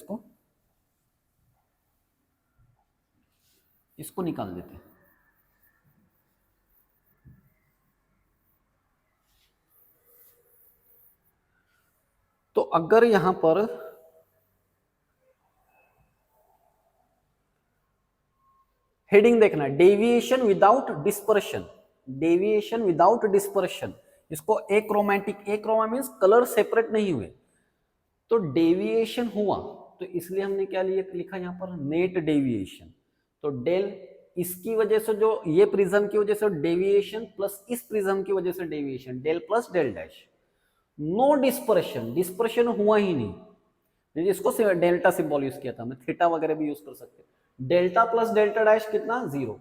इसको निकाल देते। तो अगर यहां पर हेडिंग देखना, deviation without dispersion, deviation without dispersion, इसको एक्रोमैटिक, एक्रोमा मींस कलर सेपरेट नहीं हुए, तो डेविएशन हुआ, तो इसलिए हमने क्या लिखा यहां पर, नेट डेविएशन। तो डेल इसकी वजह से, जो ये प्रिज्म की वजह से डेविएशन, प्लस इस प्रिज्म की वजह से deviation, del plus del dash. No dispersion, dispersion हुआ ही नहीं, इसको डेल्टा सिंबल यूज किया था, मैं थीटा वगैरह भी यूज कर सकते। डेल्टा प्लस डेल्टा डैश कितना, 0।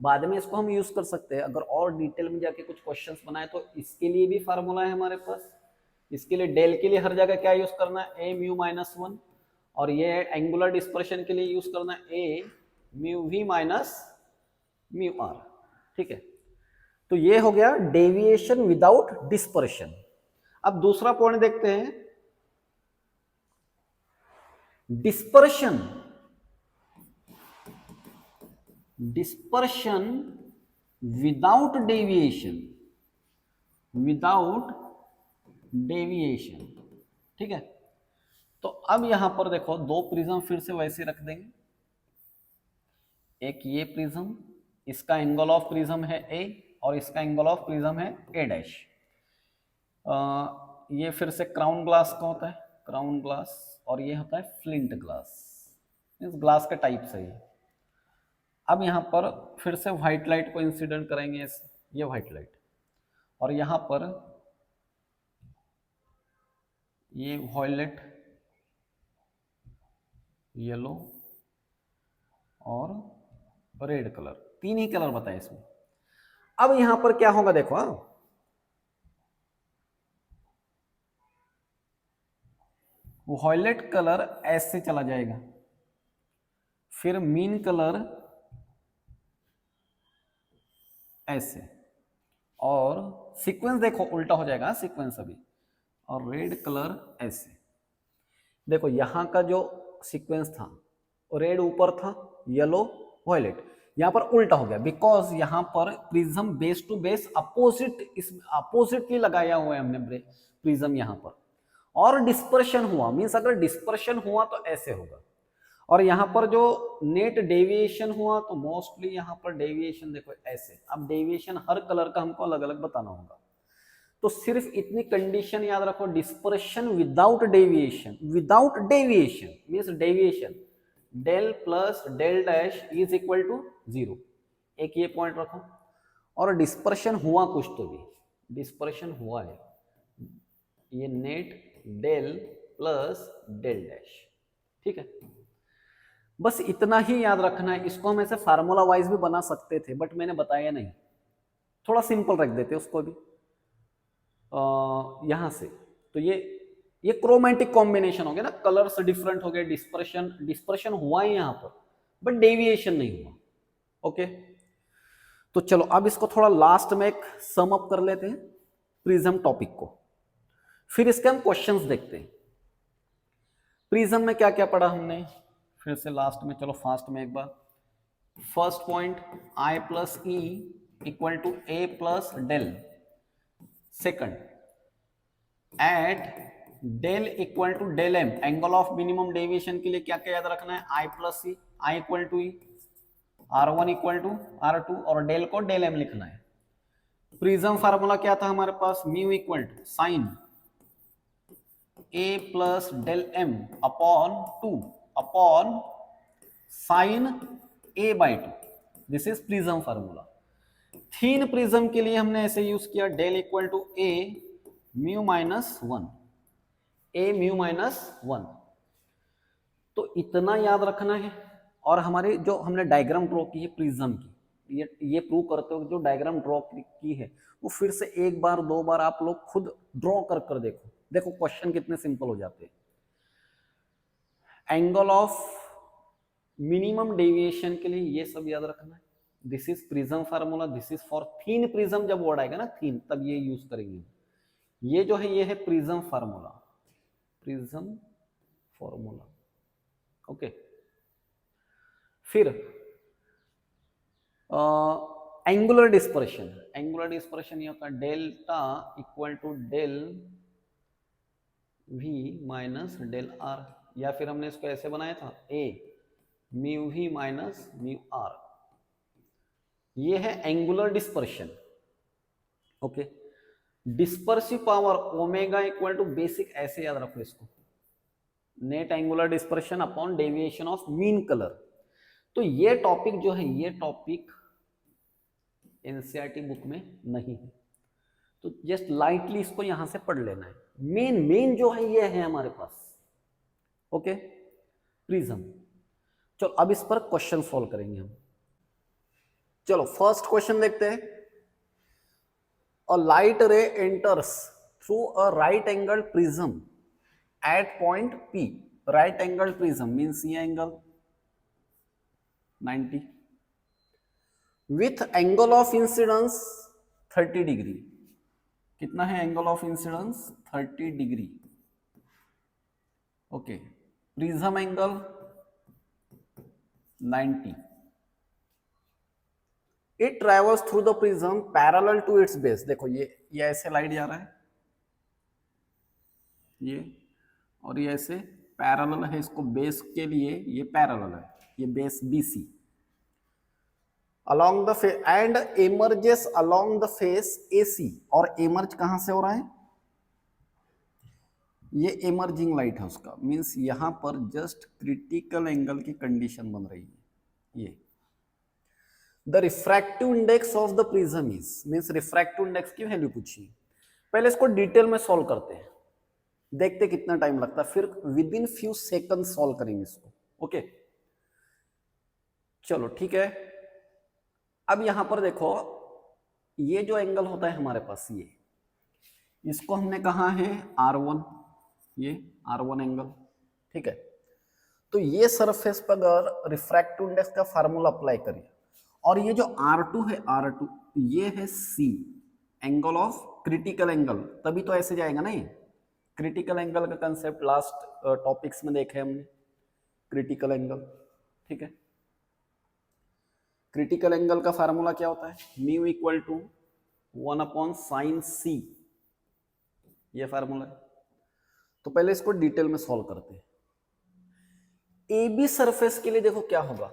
बाद में इसको हम यूज कर सकते हैं, अगर और डिटेल में जाके कुछ क्वेश्चंस बनाए तो इसके लिए भी फार्मूला है हमारे पास। इसके लिए डेल के लिए हर जगह क्या यूज करना है, ए म्यू माइनस 1, और ये एंगुलर डिस्पर्शन के लिए यूज करना है A mu V minus mu R. ठीक है, तो ये हो गया डेविएशन विदाउट डिस्पर्शन। अब दूसरा पॉइंट देखते हैं, dispersion, dispersion without deviation, without deviation. ठीक है, तो अब यहां पर देखो दो प्रिज्म फिर से वैसे रख देंगे, एक ये प्रिज्म, इसका एंगल ऑफ प्रिज्म है ए और इसका एंगल ऑफ प्रिज्म है ए डैश। ये फिर से क्राउन ग्लास का होता है, क्राउन ग्लास, और ये होता है फ्लिंट ग्लास, इस ग्लास का टाइप सही है। अब यहाँ पर फिर से व्हाइट लाइट को इंसिडेंट करेंगे, ये व्हाइट लाइट, और यहाँ पर ये वॉयलेट, येलो और रेड कलर, 3 ही कलर बताए इसमें। अब यहां पर क्या होगा देखो, वॉयलेट कलर ऐसे चला जाएगा, फिर मीन कलर ऐसे, और सीक्वेंस देखो उल्टा हो जाएगा सीक्वेंस अभी, और रेड कलर ऐसे। देखो यहां का जो सीक्वेंस था रेड ऊपर था, येलो वॉयलेट, यहां पर उल्टा हो गया बिकॉज यहां पर prism base to base opposite, इस अपोजिटली लगाया हुआ है हमने प्रिज्म यहां पर, और डिस्पर्शन हुआ, मींस अगर डिस्पर्शन हुआ तो ऐसे होगा, और यहां पर जो नेट डेविएशन हुआ तो मोस्टली यहां पर डेविएशन देखो ऐसे। अब डेविएशन हर कलर का हमको अलग अलग बताना होगा, तो सिर्फ इतनी कंडीशन याद रखो, dispersion without deviation, without deviation means deviation del plus del dash is equal to 0, एक ये पॉइंट रखो, और डिस्पर्शन हुआ कुछ तो भी, डिस्पर्शन हुआ है ये net del plus del dash, ठीक है। बस इतना ही याद रखना है, इसको हम ऐसे फार्मूला वाइज भी बना सकते थे बट मैंने बताया नहीं, थोड़ा सिंपल रख देते उसको भी यहां से। तो ये क्रोमैटिक कॉम्बिनेशन हो गया ना, कलर्स डिफरेंट हो गए, डिस्पर्शन हुआ है यहां पर बट डेविएशन नहीं हुआ। ओके, तो चलो अब इसको थोड़ा लास्ट में एक सम अप कर लेते हैं प्रिज्म टॉपिक को, फिर इसके हम क्वेश्चंस देखते हैं। प्रिज्म में क्या क्या पढ़ा हमने, फिर से लास्ट में, चलो फास्ट में एक बार। First point I plus E equal to A plus del. Second, at del equal to del M, angle of minimum deviation के लिए क्या क्या याद रखना है, I plus E, I equal to E, R1 equal to R2, और del को del M लिखना है। प्रिज्म फार्मूला क्या था हमारे पास, mu equal to sine A plus del M upon 2 upon sine A by 2, this is prism formula. Thin prism के लिए हमने ऐसे यूज किया, del equal to A mu minus 1, A mu minus 1। तो इतना याद रखना है, और हमारे जो हमने डायग्राम ड्रॉ की है प्रिज्म की, ये प्रूव करते हो जो डायग्राम ड्रॉ की है वो फिर से एक बार दो बार आप लोग खुद ड्रॉ कर कर देखो, देखो क्वेश्चन कितने सिंपल हो जाते हैं। एंगल ऑफ मिनिमम डेविएशन के लिए ये सब याद रखना है, this is prism formula, this is for thin prism, जब वर्ड आएगा ना थीन तब ये यूज करेंगे। ये जो है ये है prism formula, prism formula. Okay, फिर एंगुलर डिस्पर्शन, एंगुलर डिस्पर्शन ये होता है delta equal to del V minus del R, या फिर हमने इसको ऐसे बनाया था A mu V minus mu R, ये है angular dispersion. Okay, dispersive power omega equal to basic, ऐसे याद रखो इसको, net angular dispersion upon deviation of mean colour. तो ये टॉपिक जो है ये टॉपिक एनसीईआरटी बुक में नहीं है, तो जस्ट लाइटली इसको यहां से पढ़ लेना है। मेन जो है ये है हमारे पास। Okay, prism. चलो अब इस पर क्वेश्चन सॉल्व करेंगे हम। चलो फर्स्ट क्वेश्चन देखते हैं। A light ray enters through a right angle prism at point P, right angle prism means ये angle 90 with angle of incidence 30 degree. कितना है angle of incidence, 30 degree. Okay, prism angle 90, it travels through the prism parallel to its base. देखो ये ऐसे light जा रहा है, ये, और ये ऐसे पैरेलल है इसको बेस के लिए, ये पैरेलल है, ये base BC along the face and emerges along the face AC। और एमर्ज कहां से हो रहा है, ये एमर्जिंग लाइट है उसका, मींस यहां पर जस्ट क्रिटिकल एंगल की कंडीशन बन रही है। ये the refractive index of the prism is, means refractive index की वैल्यू पूछी। पहले इसको डिटेल में सॉल्व करते हैं, देखते कितना टाइम लगता है, फिर with in few second solve करेंगे इसको। ओके, चलो ठीक है। अब यहां पर देखो, ये जो एंगल होता है हमारे पास, ये इसको हमने कहा है R1, ये R1 एंगल, ठीक है। तो ये सरफेस पर अगर रिफ्रैक्टिव इंडेक्स का फार्मूला अप्लाई करिए, और ये जो R2 है, R2 ये है C, angle of critical angle, तभी तो ऐसे जाएगा ना ये। क्रिटिकल एंगल का कंसेप्ट लास्ट टॉपिक्स में देखे हमने, क्रिटिकल एंगल, ठीक है। क्रिटिकल एंगल का फार्मूला क्या होता है, mu equal to 1/sin C, ये फार्मूला है। तो पहले इसको डिटेल में सॉल्व करते हैं। ए बी सरफेस के लिए देखो क्या होगा,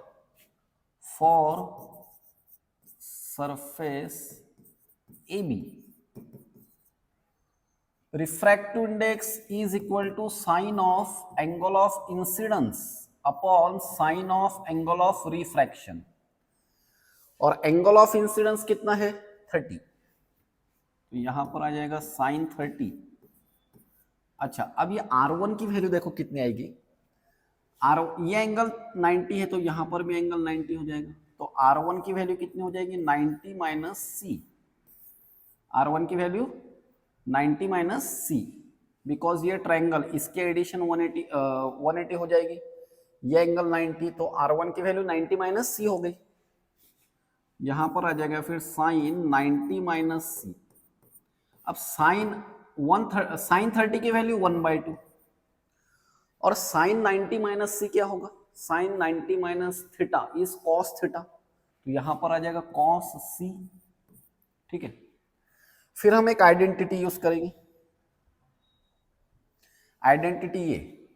for surface A B refractive index is equal to sine of angle of incidence upon sine of angle of refraction, और एंगल ऑफ इंसिडेंस कितना है 30, तो यहां पर आ जाएगा साइन 30। अच्छा, अब ये R1 की वैल्यू देखो कितनी आएगी, ये एंगल 90 है तो यहां पर भी एंगल 90 हो जाएगा, तो R1 की वैल्यू कितनी हो जाएगी 90 माइनस C, R1 की वैल्यू 90 माइनस C, बिकॉज ये ट्रायंगल इसके एडिशन 180 हो जाएगी, ये एंगल 90, तो R1 की वैल्यू 90 माइनस C हो गई। यहां पर आ जाएगा फिर साइन 90 माइनस C। अब साइन 30 की वैल्यू 1/2, और साइन 90 माइनस C क्या होगा, sine 90 minus theta is cos theta, तो यहां पर आ जाएगा कॉस C, ठीक है। फिर हम एक आइडेंटिटी यूज करेंगे, आइडेंटिटी ये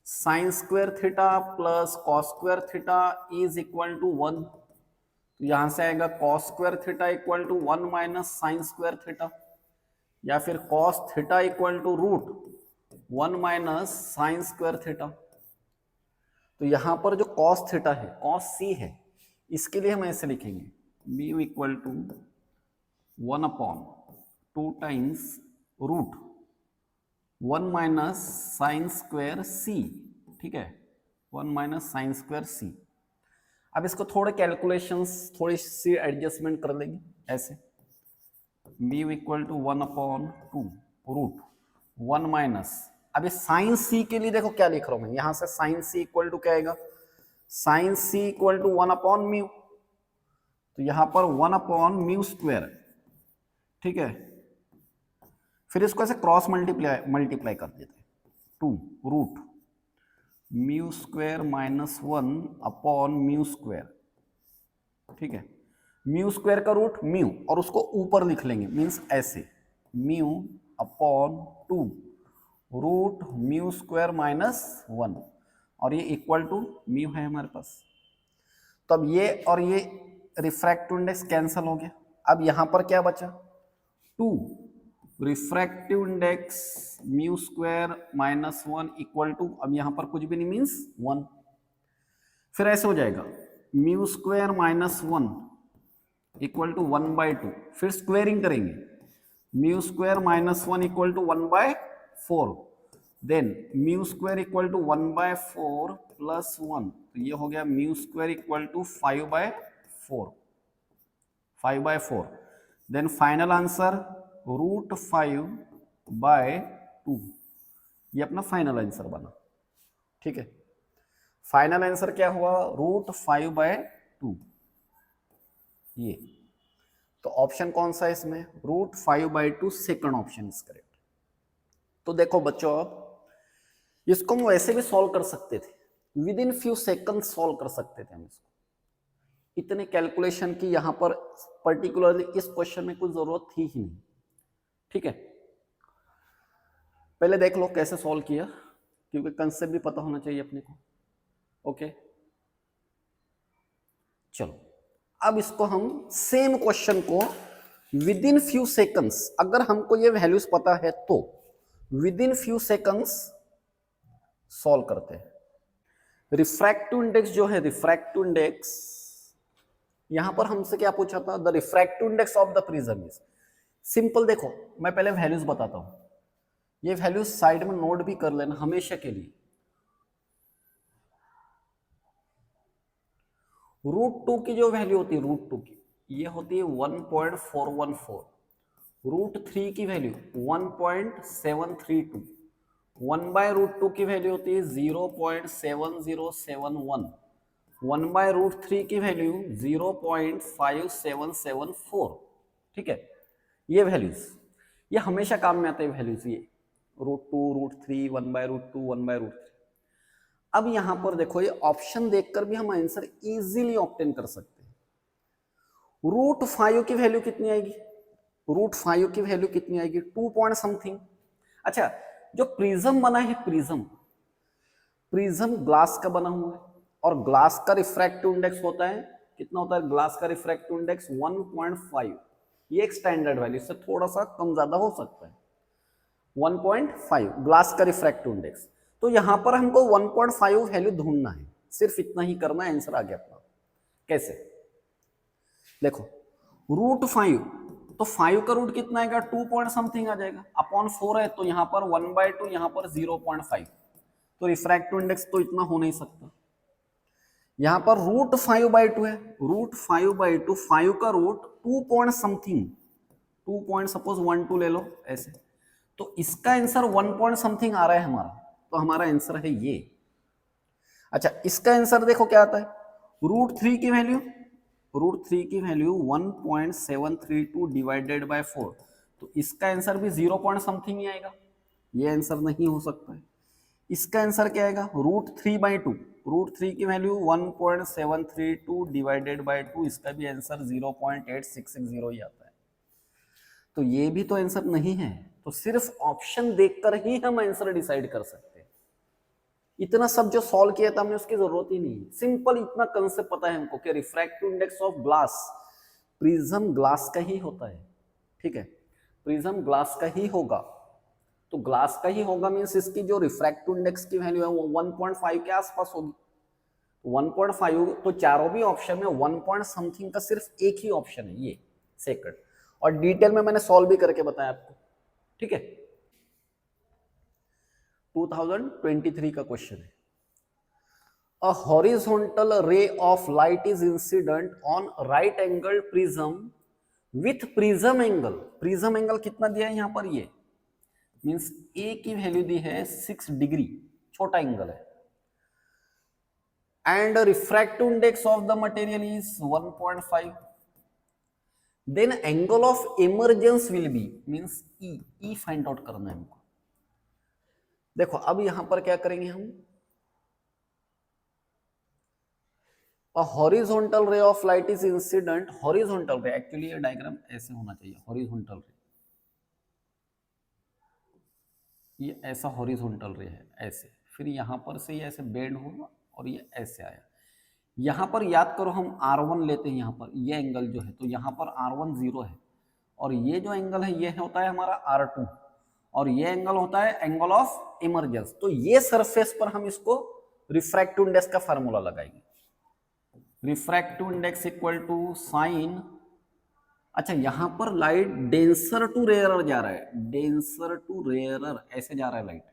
sine square theta plus cos square theta is equal to 1, तो यहां से आएगा cos square theta equal to 1 minus sine square theta, या फिर cos theta equal to root 1 minus sine square theta. तो यहां पर जो कॉस थीटा है, कॉस C है, इसके लिए हम ऐसे लिखेंगे mu equal to 1/2 times root 1 minus sine square C, ठीक है, 1 माइनस साइन स्क्वायर C। अब इसको थोड़े कैलकुलेशंस, थोड़ी सी एडजस्टमेंट कर लेंगे ऐसे, mu equal to 1/2 root 1 minus, अब ये साइन C के लिए देखो क्या लिख रहा हूं मैं, यहां से साइन C इक्वल टू क्या आएगा, साइन C इक्वल टू 1/म्यू, तो यहां पर 1/म्यू स्क्वायर, ठीक है। फिर इसको ऐसे क्रॉस मल्टीप्लाई कर देते हैं, 2 रूट म्यू स्क्वायर माइनस 1/म्यू स्क्वायर, ठीक है। म्यू स्क्वायर का रूट म्यू, और उसको ऊपर लिख लेंगे, मींस ऐसे mu upon 2 root mu square minus 1, और ये इक्वल टू म्यू है हमारे पास। तो अब ये और ये रिफ्रैक्टिव इंडेक्स कैंसिल हो गया, अब यहां पर क्या बचा 2 refractive index mu square minus 1 equal to, अब यहां पर कुछ भी नहीं मींस 1, फिर ऐसे हो जाएगा mu square minus 1 equal to 1/2, फिर स्क्वेयरिंग करेंगे, mu square minus 1 equal to 1/4, then mu square equal to 1/4 plus 1, तो ये हो गया mu square equal to 5/4, then final answer root 5/2, ये अपना फाइनल आंसर बना, ठीक है। फाइनल आंसर क्या हुआ, रूट 5/2, ये। तो ऑप्शन कौन सा है इसमें, root 5/2, second option is correct. तो देखो बच्चों, अब इसको हम वैसे भी सॉल्व कर सकते थे, with in few second solve कर सकते थे हम इसको, इतने कैलकुलेशन की यहां पर पर्टिकुलरली इस क्वेश्चन में कुछ जरूरत थी ही नहीं, ठीक है। पहले देख लो कैसे सॉल्व किया, क्योंकि कंसेप्ट भी पता होना चाहिए अपने को, ओके। चलो अब इसको हम सेम क्वेश्चन को विद इन फ्यू सेकंड्स, अगर हमको ये वैल्यूज पता है तो with in few seconds solve करते हैं। रिफ्रैक्टिव इंडेक्स जो है, रिफ्रैक्टिव इंडेक्स, यहां पर हमसे क्या पूछा था, the refractive index of the prism is, simple देखो मैं पहले वैल्यूज बताता हूं, ये वैल्यूज साइड में नोट भी कर लेना हमेशा के लिए। √2 की जो वैल्यू होती है, √2 की, ये होती है 1.414, √3 की वैल्यू 1.732, 1/√2 की वैल्यू होती है 0.7071, 1/√3 की वैल्यू 0.5774। ठीक है, ये वैल्यूज ये हमेशा काम में आते हैं वैल्यूज, ये √2, √3, 1/√2, 1/√3। अब यहां पर देखो, ये ऑप्शन देखकर भी हम आंसर इजीली ऑब्टेन कर सकते हैं। √5 की वैल्यू कितनी आएगी? √5 की वैल्यू कितनी आएगी? 2 पॉइंट समथिंग। अच्छा, जो प्रिज्म बना है, प्रिज्म ग्लास का बना हुआ है, और ग्लास का रिफ्रैक्टिव इंडेक्स होता है, कितना होता है ग्लास का रिफ्रैक्टिव इंडेक्स? 1.5। ये एक स्टैंडर्ड वैल्यू, इससे थोड़ा सा कम ज्यादा हो सकता है। 1.5 ग्लास का रिफ्रैक्टिव इंडेक्स। तो यहां पर हमको 1.5 वैल्यू ढूंढना है, सिर्फ इतना ही करना है, आंसर आ गया अपना। कैसे? देखो, √5, तो 5 का रूट कितना आएगा? 2 पॉइंट समथिंग आ जाएगा, अपॉन 4 है, तो यहां पर 1/2, यहां पर 0.5, तो रिफ्रैक्टिव इंडेक्स तो इतना हो नहीं सकता। यहां पर √5/2 है, √5/2, 5 का root 2 point something, 2 point suppose 1 2 ले लो ऐसे, तो इसका आंसर 1 पॉइंट समथिंग आ रहा है हमारा, तो हमारा आंसर है ये। अच्छा, इसका आंसर देखो क्या आता है, √3 की वैल्यू, √3 की वैल्यू 1.732 डिवाइडेड बाय 4, तो इसका आंसर भी 0 पॉइंट समथिंग ही आएगा, ये आंसर नहीं हो सकता है। इसका आंसर क्या आएगा? √3/2, √3 की वैल्यू 1.732 डिवाइडेड बाय 2, इसका भी आंसर 0.8660 ही आता है। तो ये भी तो आंसर नहीं है, तो सिर्फ ऑप्शन देखकर ही हम आंसर डिसाइड कर सकते हैं। इतना सब जो सॉल्व किया था हमने, उसकी जरूरत ही नहीं है। सिंपल इतना कंसेप्ट पता है हमको कि refractive index of glass, prism glass का ही होता है। ठीक है, प्रिज्म ग्लास का ही होगा, तो ग्लास का ही होगा मीन्स इसकी जो रिफ्रैक्टिव इंडेक्स की वैल्यू है वो 1.5 के आसपास होगी। 1.5, तो चारों भी ऑप्शन में 1 पॉइंट समथिंग का सिर्फ एक ही ऑप्शन है, ये सेकंड, और डिटेल में मैंने सॉल्व भी करके बताया आपको। ठीक है, 2023 का क्वेश्चन है। A horizontal ray of light is incident on right angled prism with prism angle, prism angle कितना दिया है यहाँ पर? ये मीन्स ए की वैल्यू दी है 6 डिग्री, छोटा एंगल है, and refractive index of the material is 1.5, then angle of emergence will be, means E find out करना है हमको। देखो, अब यहां पर क्या करेंगे हम, A horizontal ray of light is incident, horizontal ray, actually ये डायग्राम ऐसे होना चाहिए, horizontal ray, ये ऐसा हॉरिजॉन्टल रे है ऐसे, फिर यहाँ पर से ये ऐसे बेंड होगा और ये ऐसे आया। यहाँ पर याद करो, हम R1 लेते हैं, यहाँ पर ये एंगल जो है, तो यहाँ पर R1 0 है, और ये जो एंगल है ये होता है हमारा R2, और ये एंगल होता है एंगल ऑफ इमर्जेंस। तो ये सरफेस पर हम इसको रिफ्रैक्टिव इंडेक्स का फार्मूला लगाएंगे, refractive index equal to sine, अच्छा यहां पर लाइट डेंसर टू रेयरर जा रहा है, डेंसर टू रेयरर ऐसे जा रहा है light,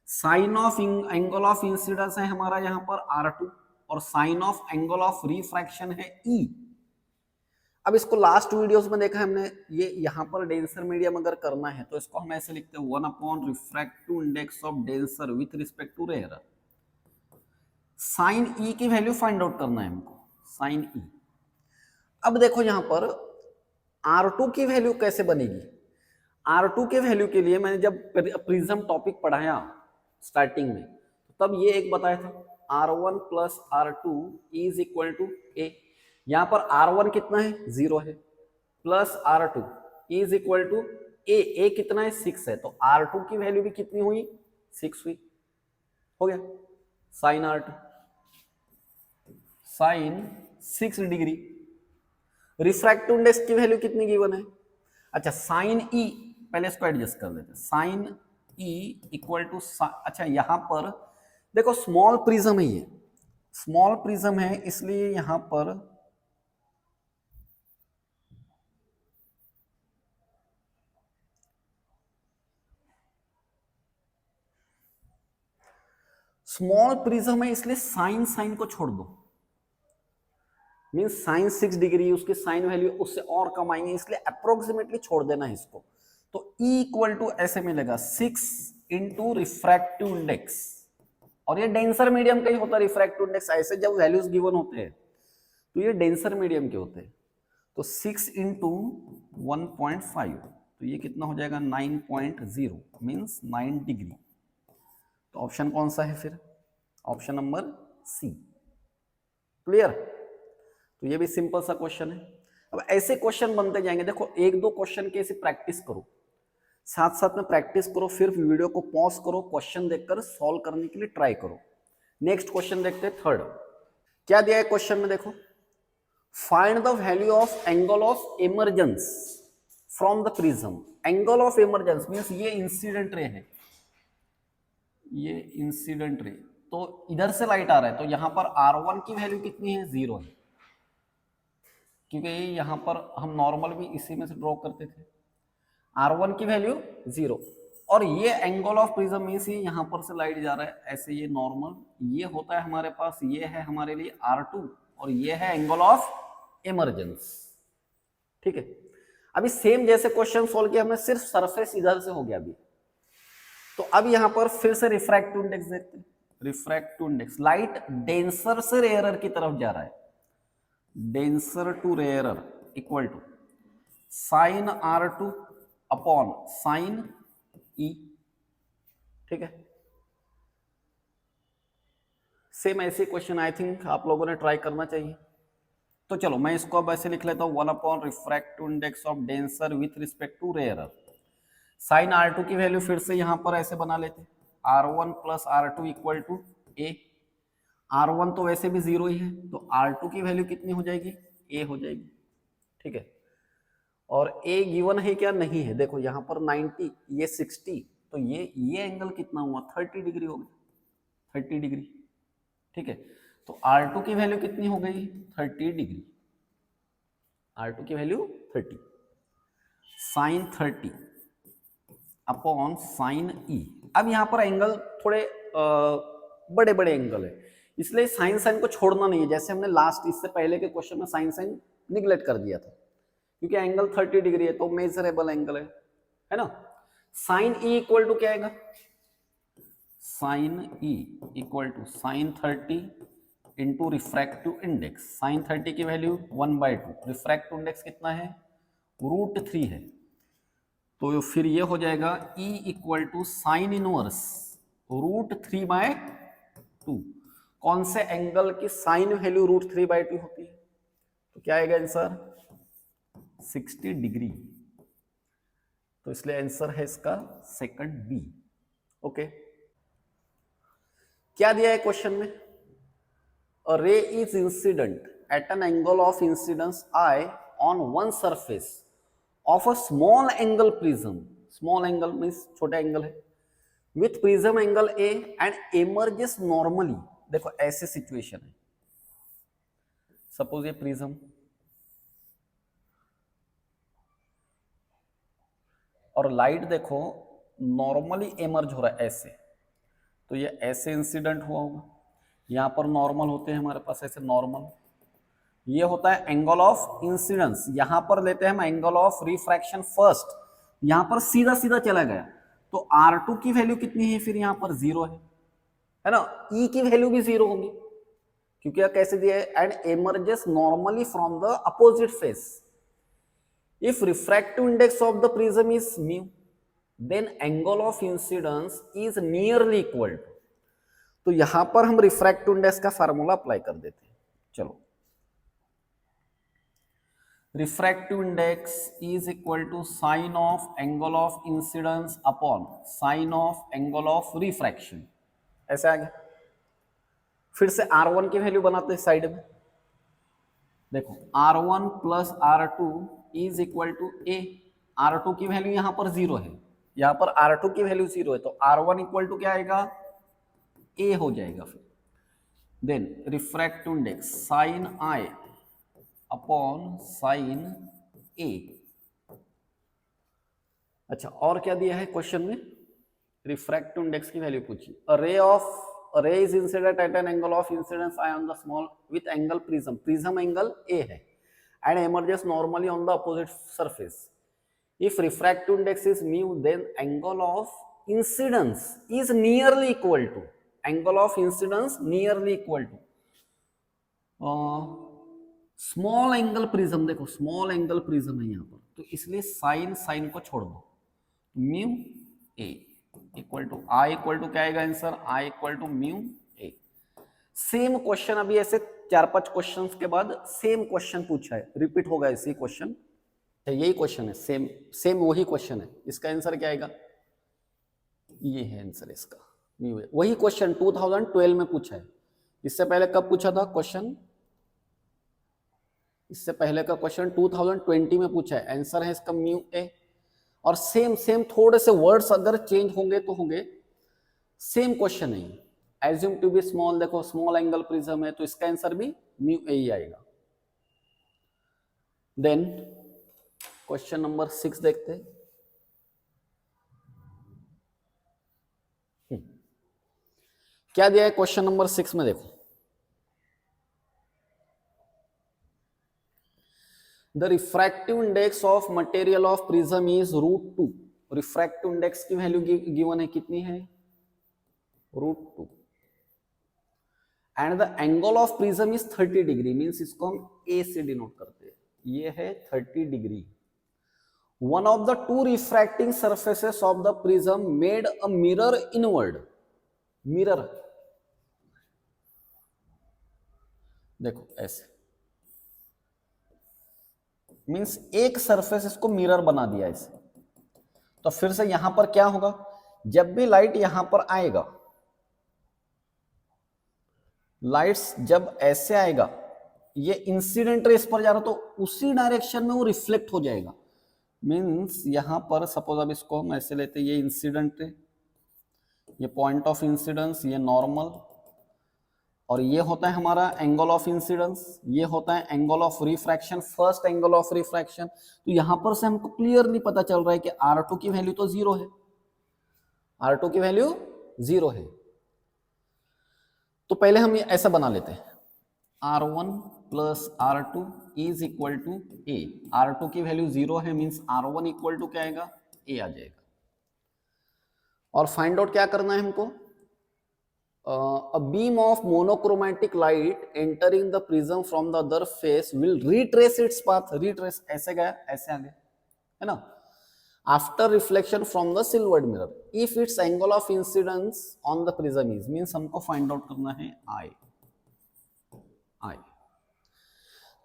sine of angle of incidence है हमारा यहाँ पर R2, और sine of angle of refraction है E। अब इसको लास्ट वीडियोस में देखा हमने, ये यहाँ पर डेंसर मीडियम अगर करना है तो इसको हम ऐसे लिखते हैं 1 refractive index of denser with respect to rarer. Sine E की वैल्यू फाइंड आउट करना है हमको, साइन E। अब देखो यहाँ पर R2 की वैल्यू कैसे बनेगी? R2 के वैल्यू के लिए मैंने जब प्रिज्म टॉपिक पढ़ाया स्टार्टिंग में, तब ये एक बताया था, R1 plus R2 is equal to A। यहाँ पर R1 कितना है? 0 है, plus R2 is equal to A कितना है? 6 है, तो R2 की वैल्यू भी कितनी हुई? 6 हुई। हो गया, sine R2 sine 6 degree. Refractive index की वैल्यू कितनी गिवन है? अच्छा, साइन E, पहले इसको एडजस्ट कर लेते हैं, साइन E इक्वल टू, अच्छा यहां पर देखो स्मॉल प्रिज्म है, ये स्मॉल प्रिज्म है, इसलिए यहां पर स्मॉल प्रिज्म है, इसलिए साइन को छोड़ दो, मीन्स साइन 6 डिग्री, उसकी साइन वैल्यू उससे और कम आएंगे, इसलिए अप्रोक्सीमेटली छोड़ देना है इसको। तो E इक्वल टू ऐसे मिलेगा 6 इंटू रिफ्रैक्टिव इंडेक्स, और ये डेंसर मीडियम का ही होता है रिफ्रैक्टिव इंडेक्स। ऐसे जब वैल्यूज गिवन होते हैं तो ये डेंसर मीडियम के होते हैं। तो 6 इंटू 1.5, तो ये कितना हो जाएगा 9.0 मीन्स 9 डिग्री। तो ऑप्शन कौन सा है फिर? Option number C. क्लियर? तो ये भी सिंपल सा क्वेश्चन है। अब ऐसे क्वेश्चन बनते जाएंगे, देखो एक दो क्वेश्चन की ऐसी प्रैक्टिस करो, साथ साथ में प्रैक्टिस करो, फिर वीडियो को पॉज करो, क्वेश्चन देखकर सॉल्व करने के लिए ट्राई करो। नेक्स्ट क्वेश्चन देखते हैं, थर्ड। क्या दिया है क्वेश्चन में? देखो, find the value of angle of emergence from the prism. Angle of emergence means ये इंसिडेंट रे है, ये इंसिडेंट रे, तो इधर से लाइट आ रहा है, तो यहां पर R1 की वैल्यू कितनी है? 0 है, क्योंकि यहां पर हम नॉर्मल भी इसी में से ड्रॉ करते थे। R1 की वैल्यू 0, और ये एंगल ऑफ प्रिज्म मीन्स ये यहां पर से लाइट जा रहा है ऐसे, ये नॉर्मल, ये होता है हमारे पास, ये है हमारे लिए R2, और ये है एंगल ऑफ इमर्जेंस। ठीक है, अभी सेम जैसे क्वेश्चन सोल्व किया हमने, सिर्फ सरफेस इधर से हो गया अभी। तो अब यहां पर फिर से रिफ्रैक्टिव इंडेक्स देखते हैं। रिफ्रैक्टिव इंडेक्स, लाइट डेंसर से रेयरर की तरफ जा रहा है, denser to rarer equal to sine R2 upon sine E। ठीक है, सेम ऐसे क्वेश्चन आई थिंक आप लोगों ने ट्राई करना चाहिए। तो चलो मैं इसको अब ऐसे लिख लेता हूं, 1 upon refractive index of denser with respect to rarer. Sine R2 की वैल्यू फिर से यहां पर ऐसे बना लेते, R1 plus R2 equal to A। R1 तो वैसे भी 0 ही है, तो R2 की वैल्यू कितनी हो जाएगी? A हो जाएगी। ठीक है, और A गिवन है क्या? नहीं है। देखो यहाँ पर 90, ये 60, तो ये एंगल कितना हुआ? 30 डिग्री हो गया, 30 डिग्री। ठीक है, तो R2 की वैल्यू कितनी हो गई? 30 डिग्री। R2 की value 30, sine 30 upon sine E। अब यहाँ पर एंगल थोड़े बड़े बड़े एंगल है, इसलिए साइन साइन को छोड़ना नहीं है, जैसे हमने लास्ट इससे पहले के क्वेश्चन में साइन साइन निगलेक्ट कर दिया था, क्योंकि एंगल 30 डिग्री है तो मेजरेबल एंगल है ना। साइन E इक्वल टू क्या आएगा? Sine E equal to sine 30 into refractive index. Sine 30 की वैल्यू 1/2, रिफ्रैक्टिव इंडेक्स कितना है? √3 है, तो फिर ये हो जाएगा E equal to sine inverse √3/2। कौन से एंगल की साइन वैल्यू √3/2 होती है? तो क्या आएगा आंसर? 60 डिग्री। तो इसलिए आंसर है इसका सेकंड बी। ओके, क्या दिया है क्वेश्चन में? अ रे is incident at an angle of incidence I on one surface of a small angle prism. Small angle means छोटा एंगल है, with prism angle A and emerges normally. देखो ऐसे situation है, सपोज ये प्रिज्म, और light देखो normally emerge हो रहा है ऐसे, तो ये ऐसे इंसिडेंट हुआ होगा। यहाँ पर नॉर्मल होते हैं हमारे पास ऐसे नॉर्मल, ये होता है एंगल ऑफ इंसिडेंस। यहाँ पर लेते हैं हम एंगल ऑफ रिफ्रैक्शन फर्स्ट, यहाँ पर सीधा सीधा चला गया, तो R2 की वैल्यू कितनी है? फिर यहाँ पर 0 है ना। E की वैल्यू भी 0 होगी, क्योंकि कैसे दिया है? And emerges normally from the opposite face. If refractive index of the prism is mu, then angle of incidence is nearly equal to। तो यहां पर हम रिफ्रैक्टिव इंडेक्स का फार्मूला अप्लाई कर देते हैं। चलो, refractive index is equal to sine of angle of incidence upon sine of angle of refraction. ऐसे आ गया। फिर से R1 की वैल्यू बनाते हैं साइड में। देखो R1 plus R2 is equal to A। R2 की वैल्यू यहां पर 0 है, यहां पर R2 की वैल्यू 0 है, तो R1 इक्वल टू क्या आएगा? A हो जाएगा। फिर then refractive index sine I upon sine A। अच्छा, और क्या दिया है क्वेश्चन में? रिफ्रैक्टिव इंडेक्स की वैल्यू पूछी। अ रे is incident at an angle of incidence I on the small with angle prism angle A है and emerges normally on the opposite surface. If refractive index is mu, then angle of incidence is nearly equal to small angle prism. देखो small angle prism है यहाँ पर, तो इसलिए sine को छोड़ दो. Mu A equal to I equal to क्या आएगा answer? I equal to mu A. Same question अभी ऐसे 4-5 क्वेश्चंस के बाद सेम क्वेश्चन पूछा है, रिपीट होगा इसी क्वेश्चन. यही क्वेश्चन है, सेम वही क्वेश्चन है. इसका आंसर क्या आएगा? ये है आंसर इसका, म्यू ए. वही क्वेश्चन 2012 में पूछा है. इससे पहले कब पूछा था क्वेश्चन? इससे पहले का क्वेश्चन 2020 में पूछा है. आंसर है इसका म्यू ए. और सेम थोड़े से वर्ड्स अगर चेंज होंगे तो होंगे, सेम क्वेश्चन है. एज्यूम टू बी स्मॉल, देखो स्मॉल एंगल प्रिज्म है, तो इसका आंसर भी म्यू ए ही आएगा. देन क्वेश्चन नंबर 6 देखते हैं. क्या दिया है क्वेश्चन नंबर 6 में? देखो the refractive index of material of prism is √2. Refractive index की वैल्यू गिवन है, कितनी है? √2. And the angle of prism is 30 degree. Means इसको हम ए से डिनोट करते हैं. ये है 30 degree. One of the two refracting surfaces of the prism made a mirror inward. Mirror देखो ऐसे, मींस एक सरफेस इसको मिरर बना दिया ऐसे. तो फिर से यहां पर क्या होगा? जब भी लाइट यहां पर आएगा, लाइट्स जब ऐसे आएगा, ये इंसिडेंट रेस पर जा रहा, तो उसी डायरेक्शन में वो रिफ्लेक्ट हो जाएगा. मींस यहां पर सपोज अब इसको हम ऐसे लेते, ये इंसिडेंट है, ये पॉइंट ऑफ इंसिडेंस, ये नॉर्मल, और ये होता है हमारा एंगल ऑफ इंसिडेंस, ये होता है angle of refraction, first angle of refraction. तो यहां पर से हमको क्लियरली पता चल रहा है कि R2 की वैल्यू तो 0 है. R2 की वैल्यू 0 है. तो पहले हम ये ऐसा बना लेते हैं, R1 plus R2 is equal to A. R2 की वैल्यू 0 है, मींस R1 इक्वल टू क्या आएगा? A आ जाएगा. और फाइंड आउट क्या करना है हमको? A beam of monochromatic light entering the prism from the other face will retrace its path. Retrace ऐसे गया, ऐसे आ गया, है ना? After reflection from the silvered mirror, if its angle of incidence on the prism is, means हमको find out करना है I.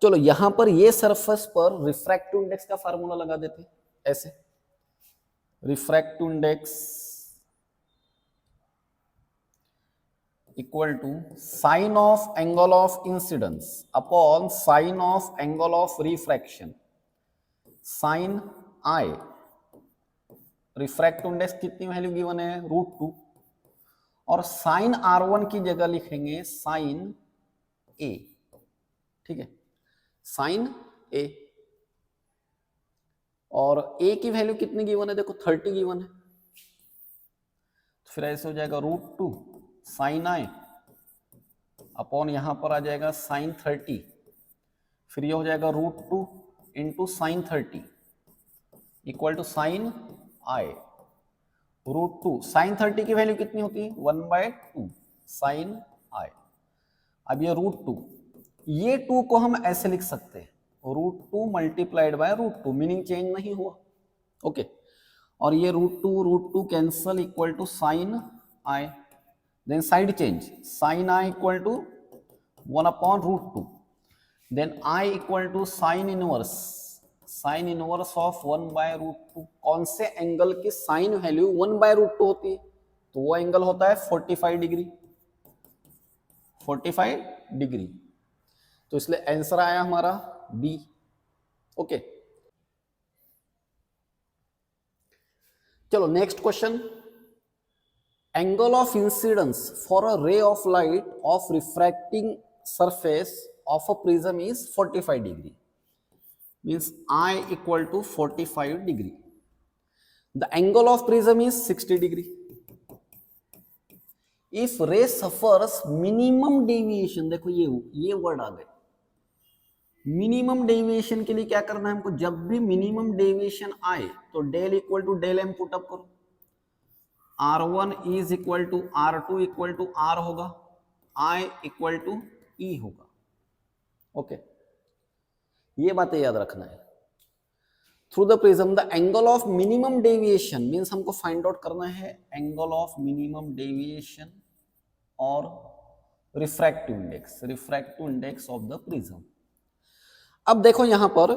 चलो यहां पर ये सरफेस पर रिफ्रैक्टिव इंडेक्स का फार्मूला लगा देते ऐसे. Refractive index equal to sine of angle of incidence upon sine of angle of refraction. Sine I, refractive index कितनी वैल्यू गिवन है? √2. और साइन R1 की जगह लिखेंगे साइन ए. ठीक है, साइन ए. और ए की वैल्यू कितनी गिवन है? देखो 30 गिवन है. तो फिर ऐसे हो जाएगा √2 साइन आई अपॉन यहां पर आ जाएगा साइन 30. फिर ये हो जाएगा √2 into sine 30 equal to sine I. √2 sine 30 की वैल्यू कितनी होती है? 1/2 साइन आई. अब ये √2, ये 2 को हम ऐसे लिख सकते हैं, √2 मल्टीप्लाइड बाय √2, मीनिंग चेंज नहीं हुआ. ओके. और ये √2 cancel equal to sine I. then side change, sin I equal to 1 upon √2. then I equal to sin inverse of 1/√2. कौन से एंगल की साइन वैल्यू 1/√2 होती है? तो वो एंगल होता है 45 डिग्री. 45 डिग्री. तो इसलिए आंसर आया हमारा बी. ओके. चलो next question. Angle of incidence for a ray of light of refracting surface of a prism is 45 degree. Means I equal to 45 degree. The angle of prism is 60 degree. If रे suffers minimum deviation, देखो ये word आ गए। Minimum deviation के लिए क्या करना है हमको, जब भी मिनिमम डेविएशन आए तो del equal to del M put up करो। R1 is equal to R2 equal to R होगा, I इक्वल टू E होगा। ओके, ये बातें याद रखना है। Through the prism the angle of minimum deviation means हमको फाइंड आउट करना है एंगल ऑफ मिनिमम डेविएशन और refractive index of the prism. अब देखो यहां पर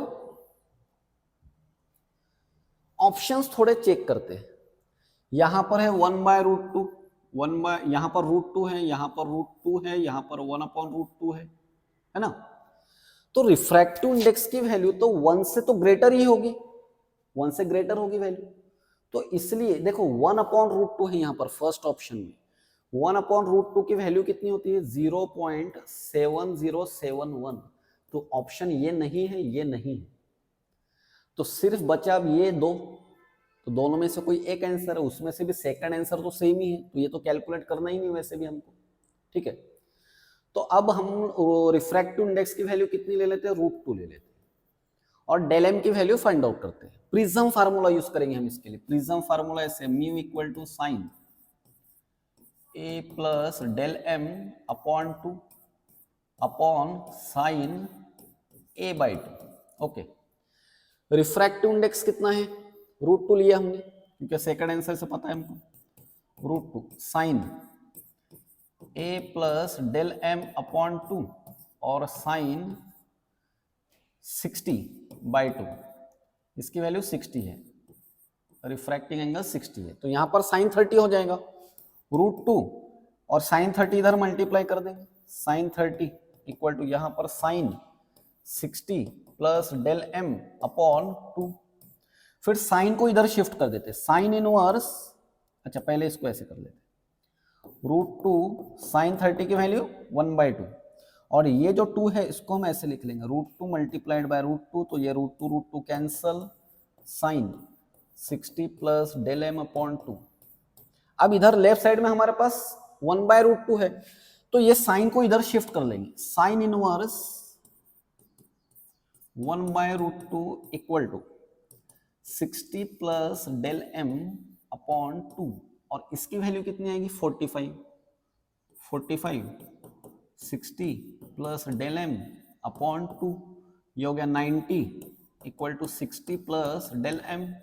ऑप्शंस थोड़े चेक करते हैं। यहां पर है 1/√2, यहां पर √2 है, यहां पर √2 है, यहां पर 1/√2 है ना। तो रिफ्रैक्टिव इंडेक्स की वैल्यू तो 1 से तो ग्रेटर ही होगी, 1 से ग्रेटर होगी वैल्यू। तो इसलिए देखो 1/√2 है यहां पर फर्स्ट ऑप्शन में, 1/√2 की वैल्यू कितनी होती है 0.7071। तो ऑप्शन ये नहीं है, ये नहीं है, तो सिर्फ बचा अब ये दो। तो दोनों में से कोई एक आंसर है, उसमें से भी सेकंड आंसर तो सेम ही है, तो ये तो कैलकुलेट करना ही नहीं वैसे भी हमको, ठीक है। तो अब हम रिफ्रैक्टिव इंडेक्स की वैल्यू कितनी ले लेते हैं, √2 ले लेते हैं, और डेल एम की वैल्यू फाइंड आउट करते हैं। प्रिज्म फार्मूला यूज करेंगे हम इसके लिए। प्रिज्म फार्मूला ऐसे mu equal to sine A plus del M upon 2 upon sine A by 2। Okay, refractive index कितना है, √2 लिया हमने क्योंकि सेकंड आंसर से पता है हमको, √2 sign A plus del M upon 2 और साइन 60/2, इसकी वैल्यू 60 है, रिफ्रैक्टिंग एंगल 60 है, तो यहां पर साइन 30 हो जाएगा। √2 और साइन 30 इधर मल्टीप्लाई कर देंगे, साइन 30 इक्वल टू यहां पर sine 60 plus del M upon 2। फिर साइन को इधर शिफ्ट कर देते, साइन इनवर्स, अच्छा पहले इसको ऐसे कर लेते, √2 साइन 30 की वैल्यू 1/2, और ये जो 2 है इसको हम ऐसे लिख लेंगे √2 मल्टीप्लाइड बाय √2, तो ये √2 cancel, sine 60 plus del M upon 2। अब इधर लेफ्ट साइड में हमारे पास 1/√2 है, तो ये साइन को इधर शिफ्ट कर लेंगे, sine inverse 1/√2 equal to 60 plus del M upon 2, और इसकी वैल्यू कितनी आएगी 45, 60 प्लस डेल एम अपॉन 2, ये हो गया 90 equal to 60 plus del M,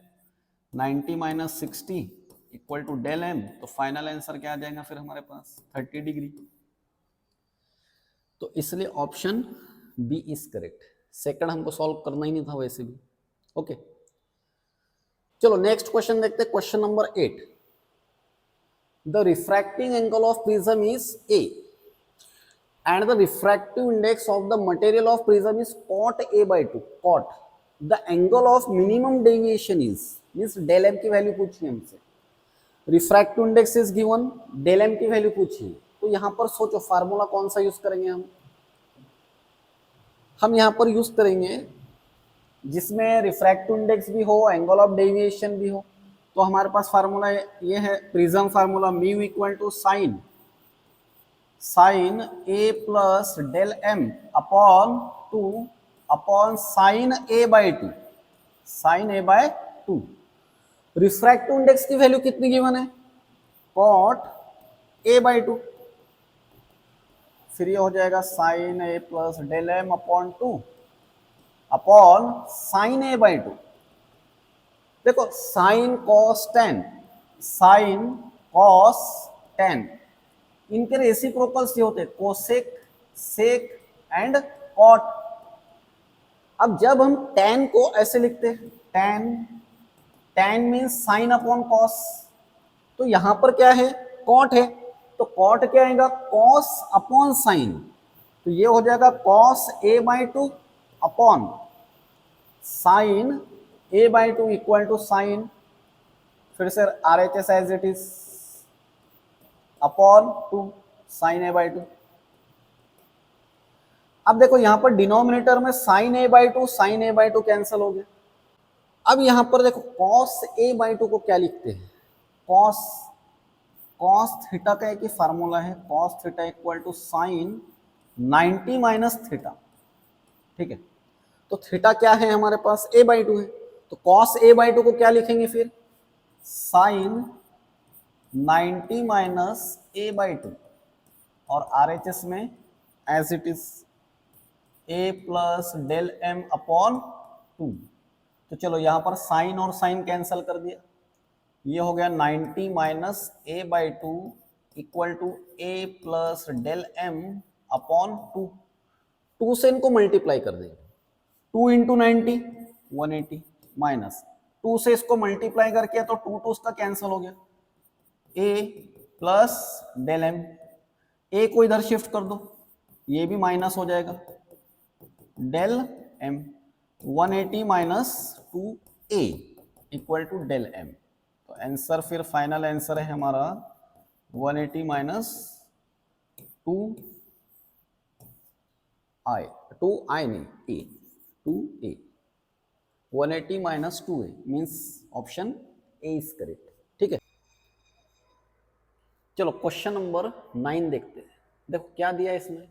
90 minus 60 equal to del M, तो फाइनल आंसर क्या आ जाएगा फिर हमारे पास 30 डिग्री। तो इसलिए option B is correct. Second हमको सॉल्व करना ही नहीं था वैसे भी। ओके, चलो नेक्स्ट क्वेश्चन देखते हैं, question number 8। The refracting angle of prism is a and the refractive index of the material of prism is cot a/2, cot the angle of minimum deviation is, means del m की value पूछी हमसे, refractive index is given, del m की value पूछी, तो यहां पर सोचो formula कौन सा यूज करेंगे हम यहां पर यूज करेंगे जिसमें रिफ्रैक्टिव इंडेक्स भी हो, एंगल ऑफ डेविएशन भी हो। तो हमारे पास फार्मूला ये है prism formula, mu equal to sine A plus del M upon 2 upon sine a/2, sine a/2। Refractive index की वैल्यू कितनी गिवन है, कॉट a/2, फिर ये हो जाएगा sine a plus del M upon 2 upon sine a/2। देखो sine cos tan, sine cos tan, इनके reciprocals ये होते हैं कोसेक, सेक एंड कॉट। अब जब हम tan को ऐसे लिखते हैं, tan means sine upon cos, तो यहां पर क्या है कॉट है, तो कॉट क्या आएगा कॉस अपॉन साइन, तो ये हो जाएगा cos a/2 upon sine a/2 equal to sine, फिर से RHS as it is upon 2 sine a/2। अब देखो यहां पर डिनोमिनेटर में साइन a/2 कैंसिल हो गया। अब यहां पर देखो cos a/2 को क्या लिखते हैं, कॉस थीटा का एक ही फार्मूला है, cos theta equal to sine 90 minus theta. ठीक है, तो थीटा क्या है हमारे पास, a/2 है, तो कॉस a/2 को क्या लिखेंगे फिर, साइन 90 माइनस a/2 और RHS में as it is a plus del m upon 2। तो चलो यहां पर साइन और साइन कैंसिल कर दिया, ये हो गया 90 minus a/2 equal to a plus del m upon 2। 2 से इनको मल्टीप्लाई कर देंगे, 2 इंटू 90 180 माइनस 2 से इसको मल्टीप्लाई करके तो 2 2 उसका कैंसिल हो गया, a plus del m, a को इधर शिफ्ट कर दो, ये भी माइनस हो जाएगा, del m 180 minus 2a equal to del m। तो आंसर फिर फाइनल आंसर है हमारा 180 माइनस 2i नहीं a 2a 180 minus 2a means option A is correct. ठीक है, चलो क्वेश्चन नंबर 9 देखते हैं। देखो क्या दिया है इसमें,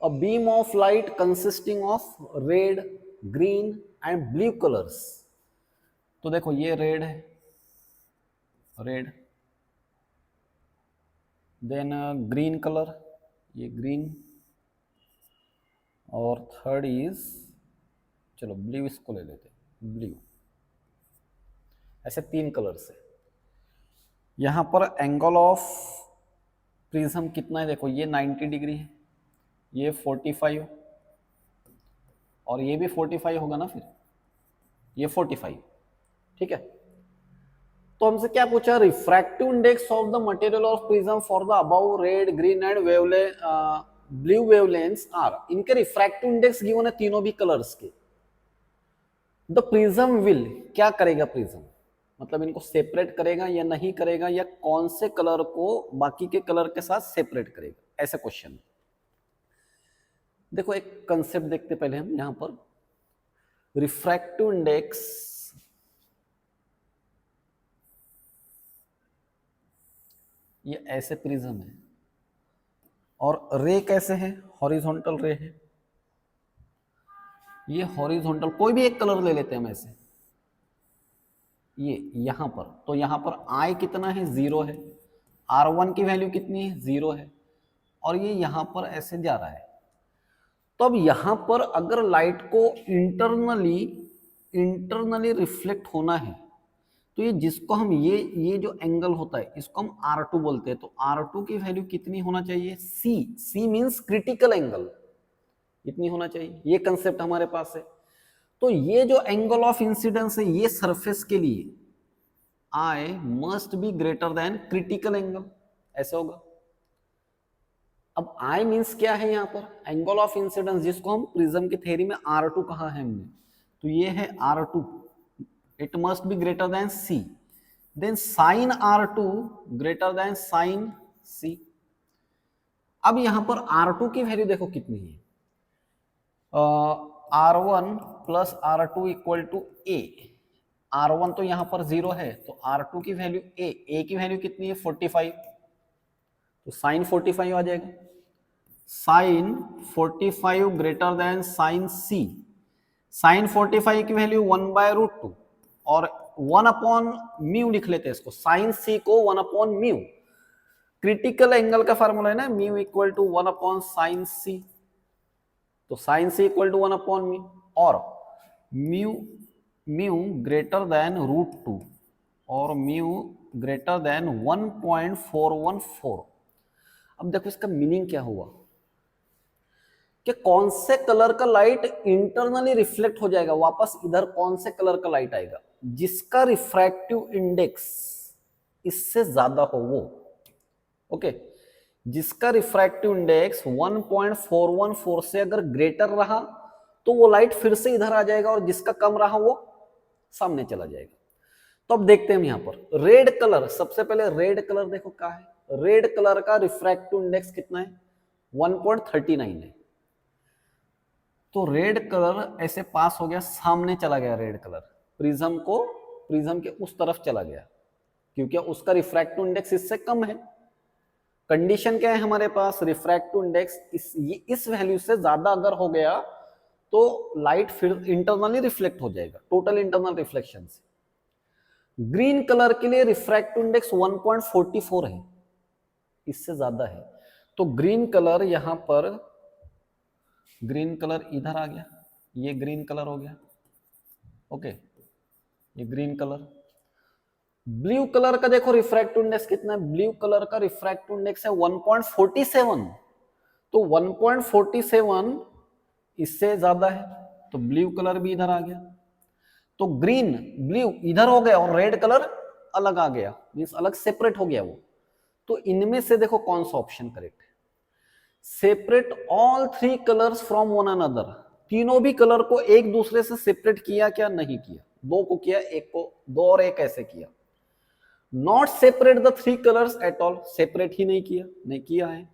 a beam of light consisting of red green and blue colours. तो देखो ये रेड है, रेड, देन ग्रीन कलर, ये ग्रीन, और थर्ड इज, चलो ब्लू इसको ले लेते हैं, ब्लू। ऐसे 3 कलर्स है। यहां पर एंगल ऑफ प्रिज्म कितना है, देखो ये 90 डिग्री है, ये 45 और ये भी 45 होगा ना, फिर ये 45। ठीक है, तो हमसे क्या पूछा, refractive index of the material of prism for the above red green and blue wavelengths are. इनके रिफ्रैक्टिव इंडेक्स गिवन है तीनों भी कलर्स के। द प्रिज्म विल, क्या करेगा प्रिज्म, मतलब इनको सेपरेट करेगा या नहीं करेगा, या कौन से कलर को बाकी के कलर के साथ सेपरेट करेगा, ऐसा क्वेश्चन। देखो एक कंसेप्ट देखते पहले हम यहां पर, रिफ्रैक्टिव इंडेक्स, ये ऐसे प्रिज्म है और रे कैसे है, हॉरिजॉन्टल रे है, ये हॉरिजॉन्टल, कोई भी एक कलर ले लेते हैं हम ऐसे, ये यहां पर, तो यहां पर आई कितना है, 0 है, R1 की वैल्यू कितनी है, 0 है, और ये यहां पर ऐसे जा रहा है। तो अब यहां पर अगर लाइट को इंटरनली रिफ्लेक्ट होना है, तो ये जिसको हम ये जो एंगल होता है इसको हम R2 बोलते हैं, तो R2 की वैल्यू कितनी होना चाहिए, C मींस क्रिटिकल एंगल, इतनी होना चाहिए। ये कंसेप्ट हमारे पास है। तो ये जो एंगल ऑफ इंसिडेंस है ये सरफेस के लिए I must be greater than critical angle, ऐसे होगा। अब I मींस क्या है, यहां पर एंगल ऑफ इंसिडेंस, जिसको हम प्रिज्म की थ्योरी में R2 कहा है हमने, तो ये है R2, it must be greater than C, then sine R2 greater than sine C। अब यहां पर R2 की वैल्यू देखो कितनी है, R1 plus R2 equal to A। R1 तो यहां पर 0 है, तो R2 की वैल्यू A की वैल्यू कितनी है, 45, तो साइन 45 आ जाएगा, sine 45 greater than sine C। साइन 45 की वैल्यू 1/√2 और 1/म्यू लिख लेते हैं इसको, साइन C को 1/म्यू, क्रिटिकल एंगल का फार्मूला है ना, म्यू इक्वल टू 1/साइन C, तो साइन C इक्वल टू 1/म्यू, और म्यू ग्रेटर देन √2 और म्यू ग्रेटर देन 1.414। अब देखो इसका मीनिंग क्या हुआ, कि कौन से कलर का लाइट इंटरनली रिफ्लेक्ट हो जाएगा वापस इधर, कौन से कलर का लाइट आएगा, जिसका रिफ्रैक्टिव इंडेक्स इससे ज्यादा हो वो, ओके, जिसका रिफ्रैक्टिव इंडेक्स 1.414 से अगर ग्रेटर रहा तो वो लाइट फिर से इधर आ जाएगा, और जिसका कम रहा वो सामने चला जाएगा। तो अब देखते हैं हम यहां पर रेड कलर, सबसे पहले रेड कलर देखो क्या है, रेड कलर का रिफ्रैक्टिव इंडेक्स कितना है, 1.39 है। तो रेड कलर ऐसे पास हो गया, सामने चला गया रेड कलर, प्रिज्म के उस तरफ चला गया, क्योंकि उसका रिफ्रैक्टिव इंडेक्स इससे कम है। कंडीशन क्या है हमारे पास, रिफ्रैक्टिव इंडेक्स इस वैल्यू से ज्यादा अगर हो गया तो लाइट फिर इंटरनली रिफ्लेक्ट हो जाएगा, टोटल इंटरनल रिफ्लेक्शन से। ग्रीन कलर के लिए रिफ्रैक्टिव इंडेक्स 1.44 है, इससे ज्यादा है। तो ग्रीन कलर यहां पर, ग्रीन कलर इधर आ गया, ये ग्रीन कलर हो गया, ओके, ये ग्रीन कलर। ब्लू कलर का देखो रिफ्रैक्टिव इंडेक्स कितना है, ब्लू कलर का रिफ्रैक्टिव इंडेक्स है 1.47, तो 1.47 इससे ज्यादा है, तो ब्लू कलर भी इधर आ गया। तो ग्रीन ब्लू इधर हो गया और रेड कलर अलग आ गया, मींस अलग सेपरेट हो गया वो। तो इनमें से देखो कौन सा ऑप्शन करेक्ट है, separate all 3 colours from one another, तीनों भी कलर को एक दूसरे से सेपरेट किया क्या, नहीं किया, दो को किया, एक को, दो और एक ऐसे किया। Not separate the 3 colours at all, separate ही नहीं किया, नहीं किया है।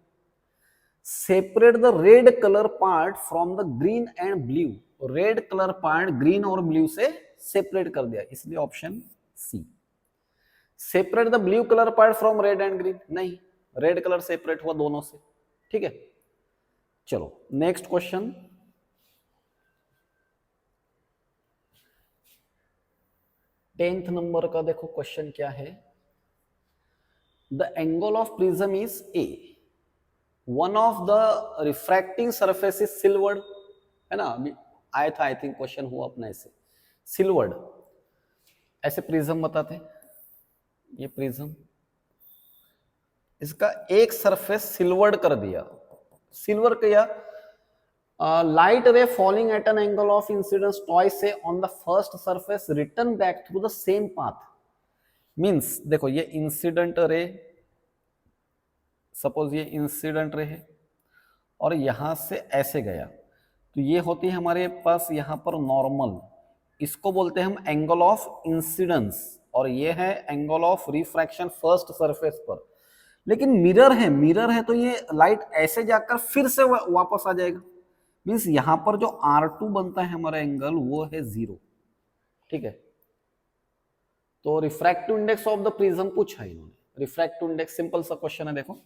Separate the red colour part from the green and blue, red colour part green और ब्लू से सेपरेट कर दिया, इसलिए option C. Separate the blue colour part from red and green, नहीं, रेड कलर सेपरेट हुआ दोनों से, ठीक है। चलो नेक्स्ट क्वेश्चन, टेंथ नंबर का देखो क्वेश्चन क्या है। The angle of prism is a, one of the refracting surface is silvered, है ना, अभी आया था आई थिंक क्वेश्चन हुआ अपना ऐसे, सिल्वर्ड ऐसे प्रिज्म बताते, ये प्रिज्म, इसका एक सरफेस सिल्वर्ड कर दिया, सिल्वर किया, light ray falling at an angle of incidence twice say on the first surface return back through the same path, means देखो ये इंसिडेंट रे, सपोज ये इंसिडेंट रे है और यहां से ऐसे गया, तो ये होती है हमारे पास यहां पर नॉर्मल, इसको बोलते हैं हम एंगल ऑफ इंसिडेंस, और ये है angle of refraction first surface पर। लेकिन मिरर है, मिरर है तो ये लाइट ऐसे जाकर फिर से वापस आ जाएगा, मीन्स यहां पर जो R2 बनता है हमारा एंगल वो है 0, ठीक है। तो refractive index of the prism पूछा इन्होंने, रिफ्रैक्टिव इंडेक्स सिंपल सा क्वेश्चन है। देखो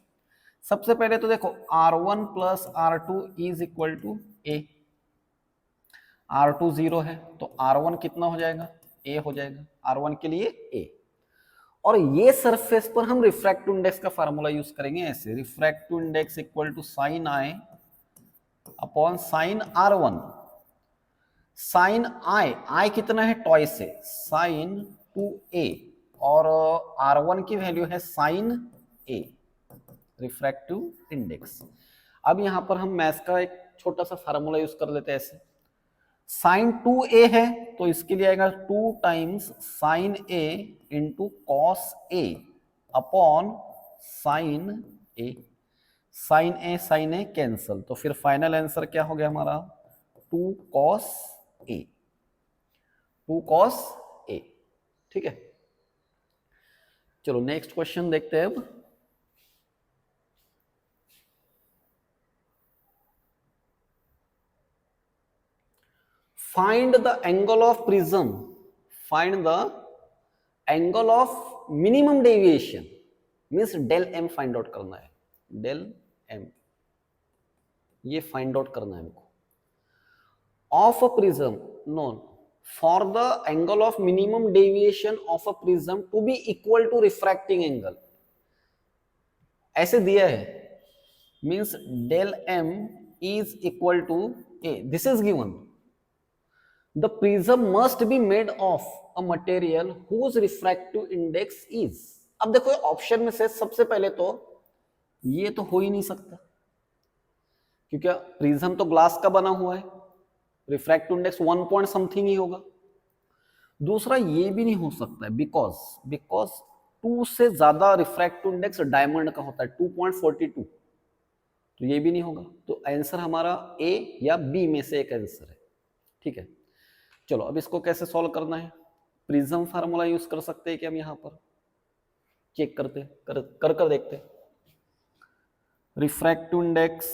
सबसे पहले तो देखो R1 plus R2 is equal to A, R2 0 है तो R1 कितना हो जाएगा, A हो जाएगा, R1 के लिए A। और ये सरफेस पर हम रिफ्रैक्टिव इंडेक्स का फार्मूला यूज करेंगे ऐसे, refractive index equal to sine I upon sine R1, sine I कितना है, टॉइस है, साइन 2A, और R1 की वैल्यू है साइन A, रिफ्रैक्टिव इंडेक्स। अब यहां पर हम मैथ्स का एक छोटा सा फार्मूला यूज कर लेते हैं ऐसे, साइन 2A है तो इसके लिए आएगा 2 times sine A into cos A upon sine A, sine A cancel, तो फिर फाइनल आंसर क्या हो गया हमारा, 2 cos A, 2 cos A, ठीक है। चलो नेक्स्ट क्वेश्चन देखते हैं अब। Find the angle of prism, find the angle of minimum deviation, means del M find out करना है, डेल एम, ये फाइंड आउट करना है हमको, of a prism known for the angle of minimum deviation of a prism to be equal to refracting angle, ऐसे दिया है, means del M is equal to A, this is given, the prism must be made of a material whose refractive index is. अब देखो option में से सबसे पहले तो ये तो हो ही नहीं सकता, क्योंकि प्रिज्म तो ग्लास का बना हुआ है, रिफ्रैक्टिव इंडेक्स 1 पॉइंट समथिंग ही होगा। दूसरा ये भी नहीं हो सकता है बिकॉज 2 से ज्यादा रिफ्रैक्टिव इंडेक्स डायमंड का होता है 2.42, तो ये भी नहीं होगा, तो आंसर हमारा ए या बी में से एक आंसर है, ठीक है। चलो अब इसको कैसे सॉल्व करना है, प्रिज्म फार्मूला यूज कर सकते हैं कि हम यहां पर चेक करते कर देखते, refractive index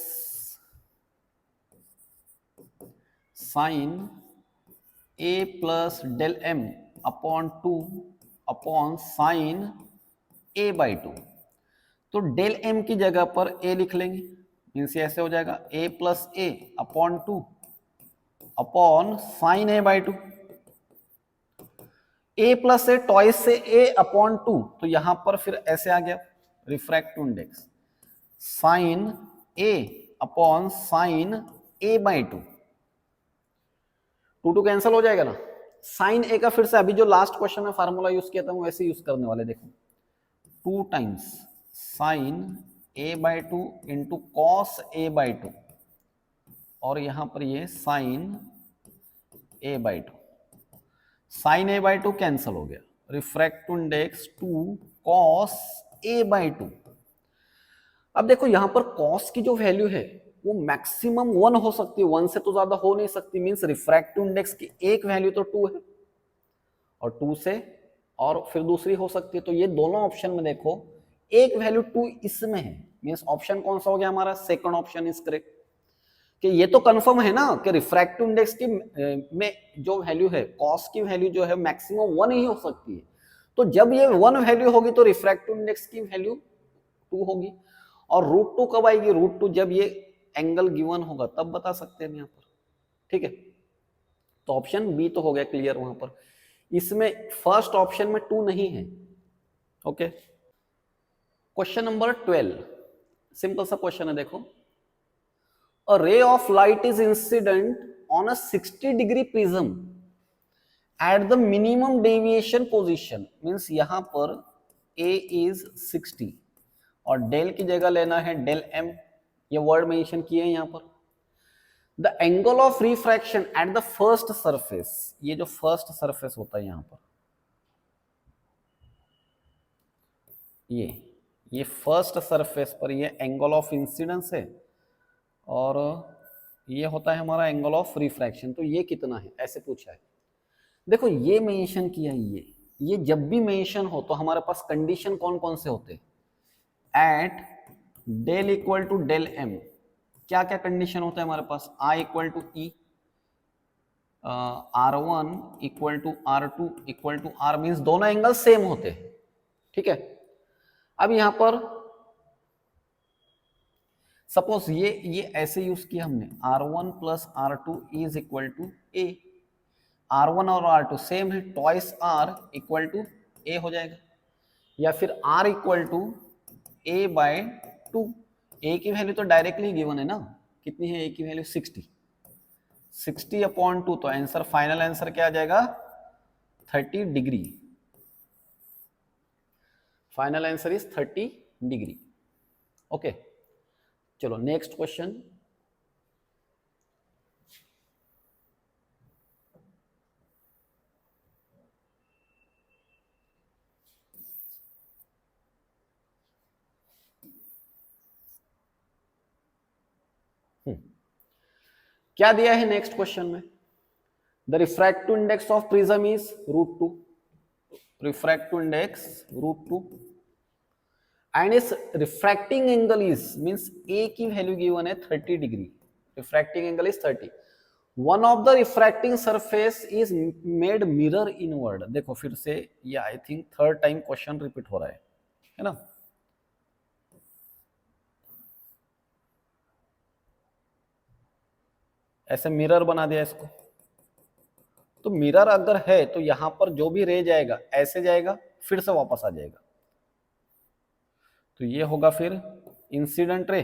sine A plus del M upon 2 upon sine a/2। तो डेल m की जगह पर a लिख लेंगे, मीन्स ऐसे हो जाएगा a plus a upon 2 upon sine a/2। a plus A twice से a अपॉन 2, तो यहां पर फिर ऐसे आ गया refractive index sine a upon sine a/2। 2 cancel हो जाएगा ना। साइन a का फिर से अभी जो लास्ट क्वेश्चन में फार्मूला यूज किया था वो वैसे यूज करने वाले। देखो 2 times sign a/2 into cos a/2 और यहां पर ये sign a/2। Sine a/2 cancel हो गया, रिफ्रैक्टिव इंडेक्स 2 कॉस a/2। अब देखो यहां पर कॉस की जो वैल्यू है वो मैक्सिमम 1 हो सकती है, 1 से तो ज्यादा हो नहीं सकती। मींस रिफ्रैक्टिव इंडेक्स की एक वैल्यू तो 2 है और 2 से और फिर दूसरी हो सकती है। तो ये दोनों ऑप्शन में देखो एक वैल्यू 2 इसमें है, मींस ऑप्शन कौन सा हो गया हमारा, सेकंड ऑप्शन इज करेक्ट। कि ये तो कंफर्म है ना कि रिफ्रैक्टिव इंडेक्स की में जो वैल्यू है कॉस की वैल्यू जो है मैक्सिमम 1 ही हो सकती है। तो जब ये 1 वैल्यू होगी तो रिफ्रैक्टिव इंडेक्स की वैल्यू 2 होगी। और √2 कब आएगी, √2 जब ये एंगल गिवन होगा तब बता सकते हैं यहाँ पर। ठीक है, तो ऑप्शन बी तो हो गया क्लियर वहां पर। इसमें फर्स्ट ऑप्शन में 2 नहीं है। ओके, क्वेश्चन नंबर 12, सिंपल सा क्वेश्चन है। देखो a ray of light is incident on a 60-degree prism at the minimum deviation position, means यहां पर a is 60 और डेल की जगह लेना है डेल m, ये वर्ड मेंशन किए हैं यहां पर। The angle of refraction at the first surface, ये जो फर्स्ट सरफेस होता है यहां पर, ये फर्स्ट सरफेस पर ये एंगल ऑफ इंसिडेंस है और ये होता है हमारा एंगल ऑफ रिफ्रैक्शन। तो ये कितना है ऐसे पूछा है। देखो ये मेंशन किया है, ये जब भी मेंशन हो तो हमारे पास कंडीशन कौन कौन से होते हैं। At del equal to del M क्या क्या कंडीशन होता है हमारे पास, I equal to E, R1 equal to R2 equal to R, means दोनों एंगल सेम होते हैं। ठीक है, अब यहां पर सपोज ये ऐसे यूज किया हमने, R1 plus R2 is equal to A, R1 और R2 सेम है, twice R equal to A हो जाएगा। या फिर R equal to A by 2, A की वैल्यू तो डायरेक्टली गिवन है ना, कितनी है ए की वैल्यू 60 अपॉन 2, तो आंसर फाइनल आंसर क्या आ जाएगा 30 degree. Final answer is 30 degree. Okay, चलो नेक्स्ट क्वेश्चन। क्या दिया है नेक्स्ट क्वेश्चन में, the refractive index of prism is √2, refractive index √2 and इस रिफ्रैक्टिंग एंगल इज, मींस ए की वैल्यू गिवन है 30 degree, refracting angle is 30। One of the refracting surface is made mirror inward. देखो फिर से ये I think third time question repeat हो रहा है ना। ऐसे मिरर बना दिया इसको, तो मिरर अगर है तो यहां पर जो भी रे जाएगा ऐसे जाएगा फिर से वापस आ जाएगा, तो ये होगा फिर incident ray,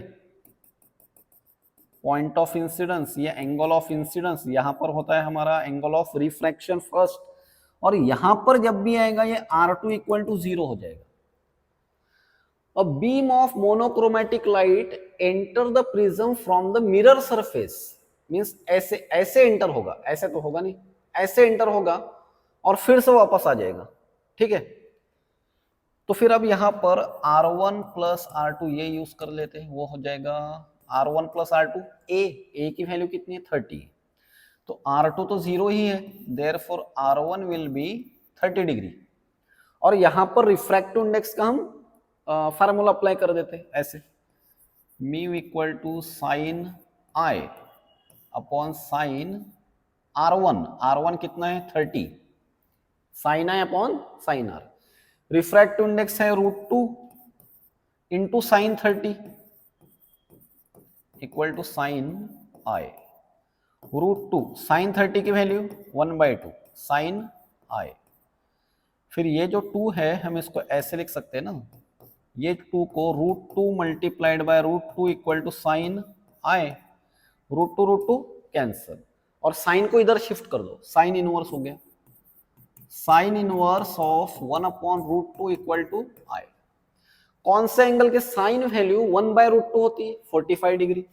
point of incidence, ये एंगल ऑफ इंसिडेंस, यहां पर होता है हमारा एंगल ऑफ रिफ्रैक्शन फर्स्ट, और यहां पर जब भी आएगा ये R2 इक्वल टू 0 हो जाएगा। A beam of monochromatic light enter the prism from the mirror surface, means ऐसे ऐसे एंटर होगा, ऐसे तो होगा नहीं, ऐसे एंटर होगा और फिर से वापस आ जाएगा। ठीक है, तो फिर अब यहां पर R1 प्लस R2 ये यूज कर लेते हैं, वो हो जाएगा R1 प्लस R2, ए की वैल्यू कितनी है 30, तो R2 तो 0 ही है, therefore R1 will be 30 degree. और यहां पर रिफ्रैक्टिव इंडेक्स का हम फार्मूला अप्लाई कर देते हैं ऐसे, mu equal to sine I upon sine R1, R1 कितना है 30, sine I upon sine R, refractive index है √2 into sine 30 equal to sine I. √2 sine 30 की वैल्यू 1/2 साइन आई। फिर ये जो 2 है हम इसको ऐसे लिख सकते हैं ना, ये 2 को √2 multiplied by √2 equal to sine I. √2 cancel और साइन को इधर शिफ्ट कर दो, साइन इनवर्स हो गया। Sine inverse of 1/√2 equal to I. कौन से एंगल के साइन वैल्यू 1/√2 होती है? 45 डिग्री।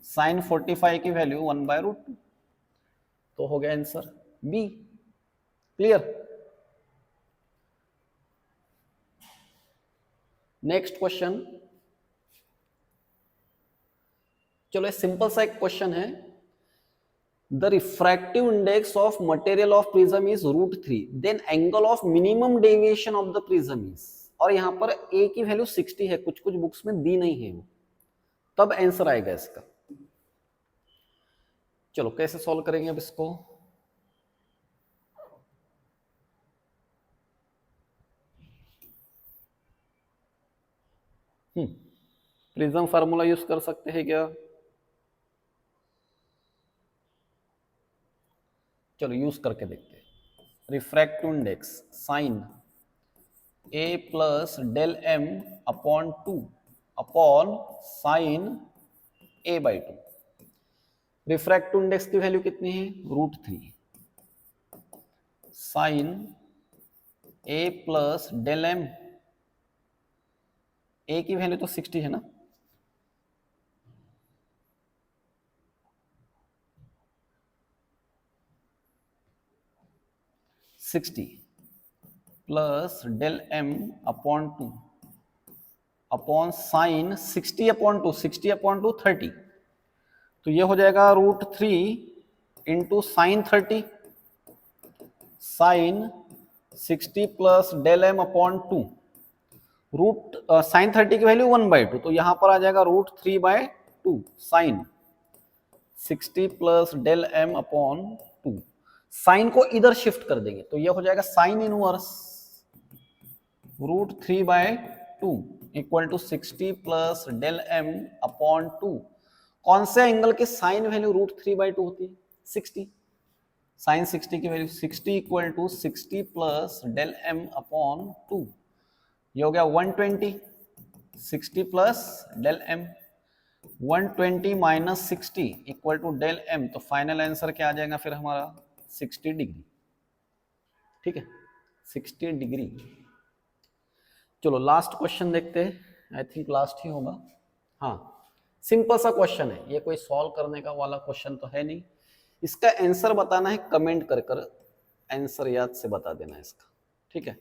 साइन 45 की वैल्यू 1/√2, तो हो गया answer B. Clear? Next question, चलो सिंपल सा एक क्वेश्चन है। The refractive index of material of prism is √3, then angle of minimum deviation of the prism is, और यहां पर ए की वैल्यू 60 है, कुछ कुछ बुक्स में दी नहीं है वो, तब आंसर आएगा इसका। चलो कैसे सॉल्व करेंगे अब इसको? प्रिज्म फार्मूला यूज कर सकते हैं क्या? चलो यूज करके देखते हैं। Refractive index sine a plus del m upon 2 upon sine a/2। Refractive index की वैल्यू कितनी है? √3। Sine a plus del m, a की वैल्यू तो 60 है ना, plus del m upon 2 upon sine 60/2 30, तो ये हो जाएगा √3 into sine 30 sine 60 plus del m upon 2। Sine 30 की वैल्यू 1/2, तो यहां पर आ जाएगा √3/2 sine 60 plus del m upon 2। Sine को इधर शिफ्ट कर देंगे तो ये हो जाएगा sine inverse √3/2 equal to 60 plus del m upon 2। कौन से एंगल की साइन वैल्यू √3/2 होती है? 60। साइन 60 की value 60 equal to 60 plus del m upon 2। ये हो गया 120, 60 plus del m, 120 minus 60 equal to del m, तो फाइनल आंसर क्या आ जाएगा फिर हमारा? 60 डिग्री। ठीक है, 60 डिग्री। चलो लास्ट क्वेश्चन देखते हैं, आई थिंक लास्ट ही होगा। हाँ, सिंपल सा क्वेश्चन है ये, कोई सॉल्व करने का वाला क्वेश्चन तो है नहीं। इसका आंसर बताना है, कमेंट कर कर आंसर याद से बता देना इसका। ठीक है।